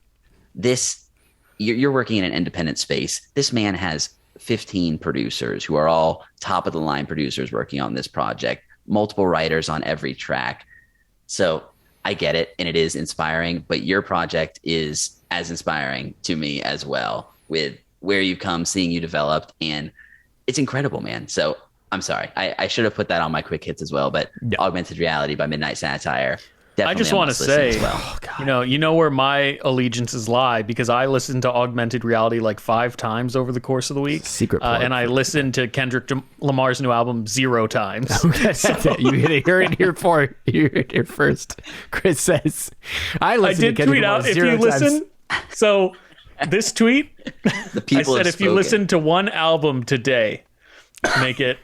This, you're working in an independent space. This man has 15 producers who are all top of the line producers working on this project, multiple writers on every track. So I get it, and it is inspiring, but your project is as inspiring to me as well, with where you've come, seeing you developed, and it's incredible, man. So I'm sorry. I should have put that on my quick hits as well, but Augmented Reality by Midnight Satire. I just want to say, you know where my allegiances lie, because I listened to Augmented Reality like 5 times over the course of the week. Secret plug. And I listened to Kendrick Lamar's new album 0 times. Okay, so, you heard it here first. Chris says, I did tweet out if you listen. So this tweet, I said, if you listen to one album today, make it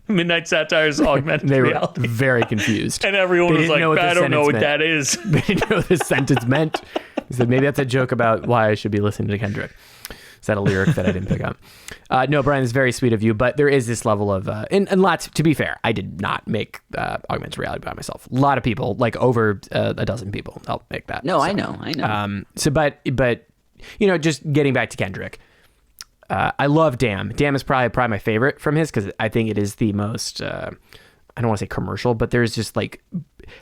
Midnight Satire's Augmented Reality. They were very confused. And everyone was like, I don't know what that is. They didn't know what this sentence meant. He said, maybe that's a joke about why I should be listening to Kendrick. Is that a lyric that I didn't pick up? No, Brian, it's very sweet of you, but there is this level of, and lots, to be fair, I did not make Augmented Reality by myself. A lot of people, like over a dozen people, helped make that. No, so, I know. But just getting back to Kendrick, I love Damn. Damn is probably my favorite from his because I think it is the most. I don't want to say commercial, but there's just like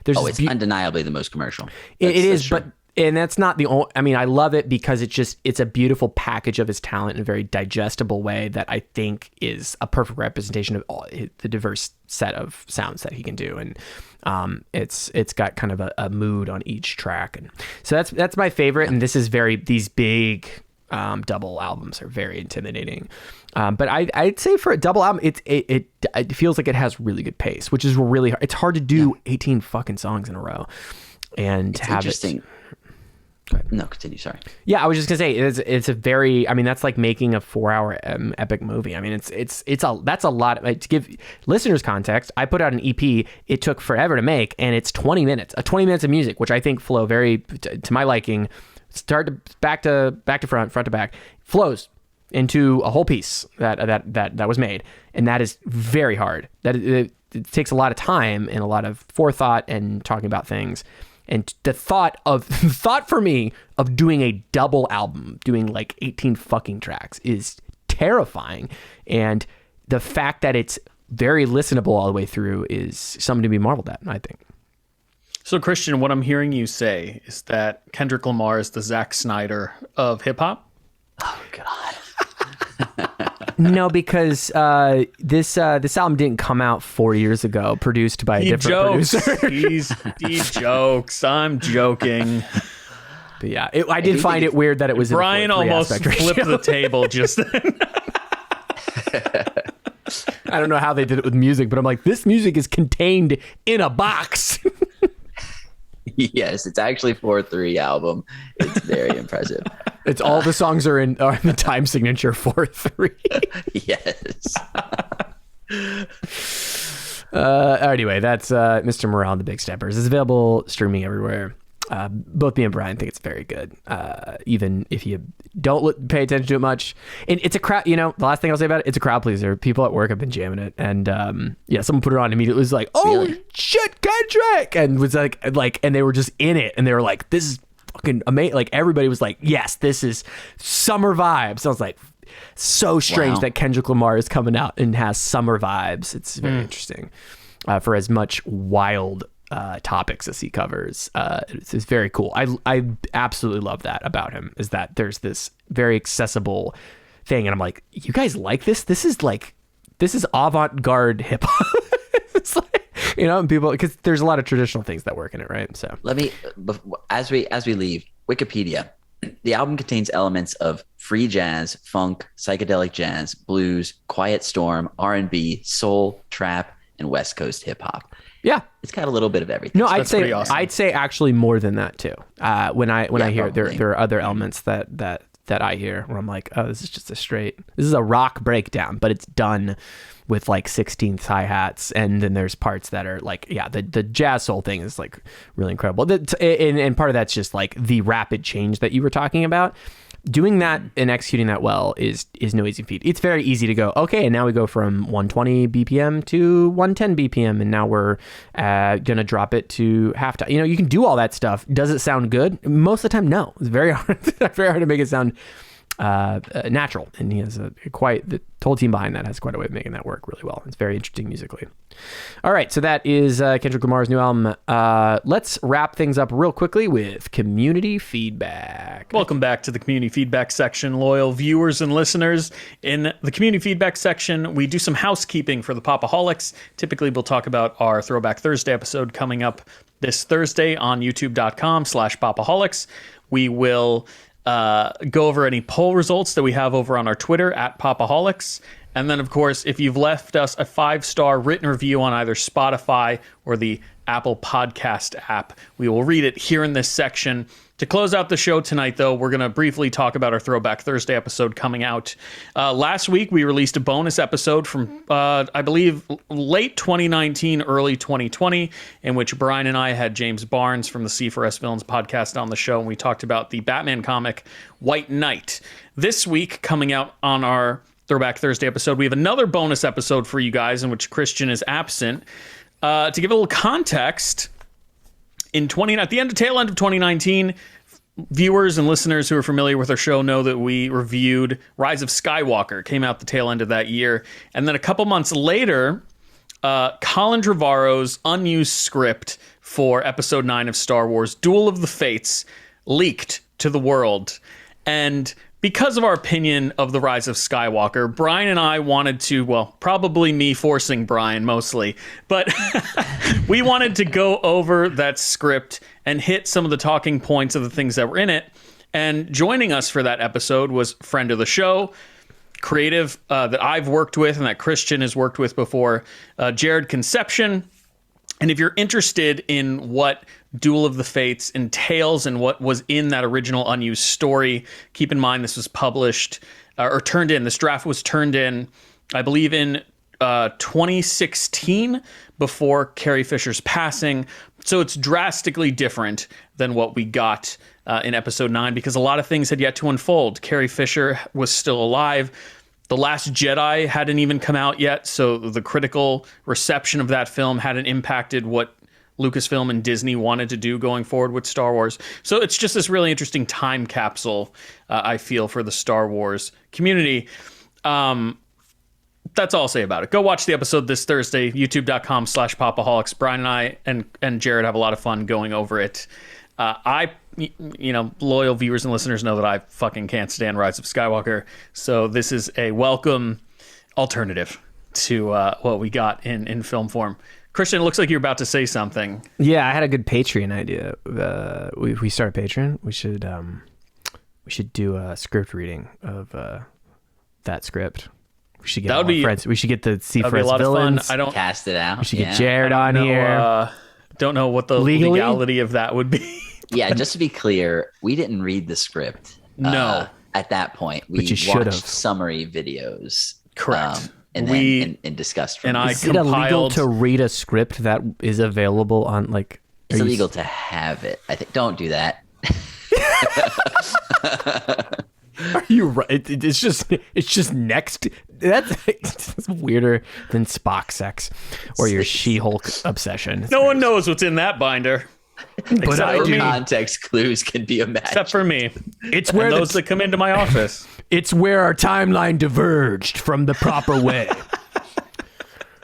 it's undeniably the most commercial. It is, but and that's not the only. I mean, I love it because it's a beautiful package of his talent in a very digestible way that I think is a perfect representation of all the diverse set of sounds that he can do, and it's got kind of a mood on each track, and so that's my favorite. And this is these big double albums are very intimidating. But I'd say for a double album, it feels like it has really good pace, which is really hard. It's hard to do 18 fucking songs in a row and it's have interesting. No, continue. Sorry. Yeah, I was just gonna say it's a very. I mean, that's like making a 4-hour epic movie. I mean, that's a lot. To give listeners context, I put out an EP. It took forever to make, and it's 20 minutes. 20 minutes of music, which I think flow very to my liking. Start to back to front to back, flows into a whole piece that was made, and that is very hard. It takes a lot of time and a lot of forethought and talking about things. And the thought for me of doing a double album, doing like 18 fucking tracks, is terrifying. And the fact that it's very listenable all the way through is something to be marveled at, I think. So, Christian, what I'm hearing you say is that Kendrick Lamar is the Zack Snyder of hip hop. Oh God. No, because this album didn't come out 4 years ago, produced by a different producer. He jokes. I'm joking. But yeah, I did find it weird that it was Brian in almost flipped the table just then. I don't know how they did it with music, but I'm like, this music is contained in a box. Yes, it's actually 4/3 album. It's very impressive. It's all the songs are in the time signature 4/3. Yes. Anyway, that's Mr. Morale and the Big Steppers. It's available streaming everywhere. Both me and Brian think it's very good, even if you don't pay attention to it much. And it's a crowd. The last thing I'll say about it, it's a crowd pleaser. People at work have been jamming it, and someone put it on immediately. It was like, "Oh Really? shit, Kendrick!" And was like, and they were just in it, and they were like, "This is fucking amazing!" Like everybody was like, "Yes, this is summer vibes." I was like, so strange that Kendrick Lamar is coming out and has summer vibes. It's very interesting for as much wild topics as he covers. It's very cool. I absolutely love that about him, is that there's this very accessible thing, and I'm like, you guys like this? This is avant-garde hip hop. It's like, and people, because there's a lot of traditional things that work in it, right? So let me, as we leave, Wikipedia. The album contains elements of free jazz, funk, psychedelic jazz, blues, quiet storm, R&B, soul, trap, and West Coast hip hop. yeah. It's got a little bit of everything. No, That's pretty awesome. I'd say actually more than that too. When I hear probably. there are other elements that I hear where I'm like, oh, this is a rock breakdown, but it's done with like 16th hi-hats, and then there's parts that are like, the jazz soul thing is like really incredible. And part of that's just like the rapid change that you were talking about. Doing that and executing that well is no easy feat. It's very easy to go, okay, and now we go from 120 BPM to 110 BPM, and now we're going to drop it to halftime. You can do all that stuff. Does it sound good? Most of the time, no. It's very hard, very hard to make it sound natural. And he has the whole team behind that has quite a way of making that work really well. It's very interesting musically. All right, so that is Kendrick Lamar's new album. Let's wrap things up real quickly with community feedback. Welcome back to the community feedback section, loyal viewers and listeners. In the community feedback section, we do some housekeeping for the Pop-O-Holics. Typically, we'll talk about our Throwback Thursday episode coming up this Thursday on youtube.com/Pop-O-Holics. We will go over any poll results that we have over on our Twitter at Pop-O-Holics. And then, of course, if you've left us a 5-star written review on either Spotify or the Apple Podcast app, we will read it here in this section. To close out the show tonight, though, we're going to briefly talk about our Throwback Thursday episode coming out. Last week, we released a bonus episode from, I believe, late 2019, early 2020, in which Brian and I had James Barnes from the C4S Villains podcast on the show, and we talked about the Batman comic White Knight. This week, coming out on our Throwback Thursday episode, we have another bonus episode for you guys in which Christian is absent. To give a little context, at the tail end of 2019, viewers and listeners who are familiar with our show know that we reviewed Rise of Skywalker, came out the tail end of that year. And then a couple months later, Colin Trevorrow's unused script for Episode 9 of Star Wars, Duel of the Fates, leaked to the world. And because of our opinion of The Rise of Skywalker, Brian and I wanted to, well, probably me forcing Brian mostly, but we wanted to go over that script and hit some of the talking points of the things that were in it. And joining us for that episode was friend of the show, creative that I've worked with and that Christian has worked with before, Jared Conception. And if you're interested in what Duel of the Fates entails and what was in that original unused story, keep in mind this was published or turned in. This draft was turned in, I believe, in 2016 before Carrie Fisher's passing. So it's drastically different than what we got in Episode 9 because a lot of things had yet to unfold. Carrie Fisher was still alive. The Last Jedi hadn't even come out yet, so the critical reception of that film hadn't impacted what Lucasfilm and Disney wanted to do going forward with Star Wars. So it's just this really interesting time capsule, I feel, for the Star Wars community. That's all I'll say about it. Go watch the episode this Thursday, youtube.com/Pop-O-Holics. Brian and I and Jared have a lot of fun going over it. Loyal viewers and listeners know that I fucking can't stand Rise of Skywalker. So this is a welcome alternative to what we got in film form. Christian, it looks like you're about to say something. Yeah, I had a good Patreon idea. We start a Patreon. We should do a script reading of that script. We should get that would be friends. We should get the be a lot villains. of fun. I don't cast it out. We should get Jared on here. Don't know what the legality of that would be. Yeah, just to be clear, we didn't read the script. No. At that point, we watched summary videos. Correct. And then and discussed from and this. Is it illegal to read a script that is available on like? It's illegal to have it. I think. Don't do that. Are you right? It's just next. That's weirder than Spock sex or your She-Hulk obsession. No one knows what's in that binder. But I do. Context clues can be imagined. Except for me. It's where those that come into my office. It's where our timeline diverged from the proper way.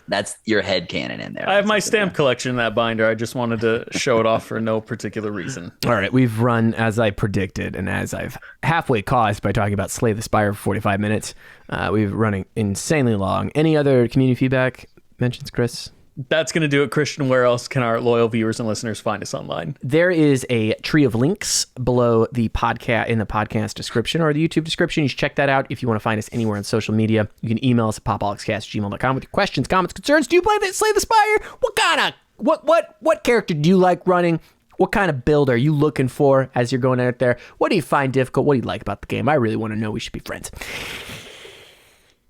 That's your headcanon in there. I have my stamp collection in that binder. I just wanted to show it off for no particular reason. All right, we've run as I predicted and as I've halfway caused by talking about Slay the Spire for 45 minutes. We've running insanely long. Any other community feedback mentions, Chris? That's going to do it. Christian, where else can our loyal viewers and listeners find us online? There is a tree of links below the podcast in the podcast description or the YouTube description. You should check that out. If you want to find us anywhere on social media, you can email us at popholicscast@gmail.com with your questions, comments, concerns. Do you play Slay the Spire? What character do you like running? What kind of build are you looking for as you're going out there? What do you find difficult? What do you like about the game? I really want to know. We should be friends.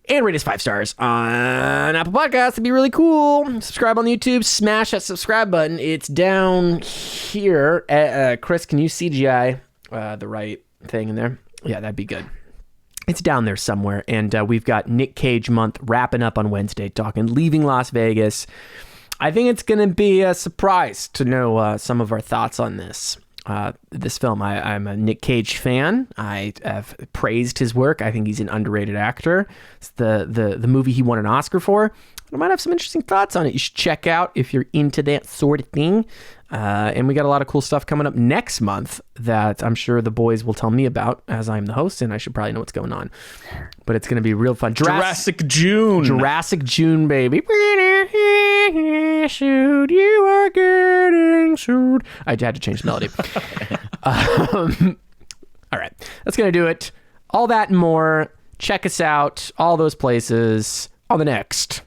And rate us 5 stars on Apple Podcasts. It'd be really cool. Subscribe on YouTube. Smash that subscribe button. It's down here. Chris, can you CGI the right thing in there? Yeah, that'd be good. It's down there somewhere. And we've got Nick Cage month wrapping up on Wednesday, talking Leaving Las Vegas. I think it's going to be a surprise to know some of our thoughts on this. This film. I'm a Nick Cage fan. I have praised his work. I think he's an underrated actor. It's the movie he won an Oscar for. I might have some interesting thoughts on it. You should check out if you're into that sort of thing. And we got a lot of cool stuff coming up next month that I'm sure the boys will tell me about as I'm the host, and I should probably know what's going on. But it's going to be real fun. Jurassic June. Jurassic June, baby. Sued, you are getting sued. I had to change the melody. All right. That's going to do it. All that and more. Check us out. All those places on the next.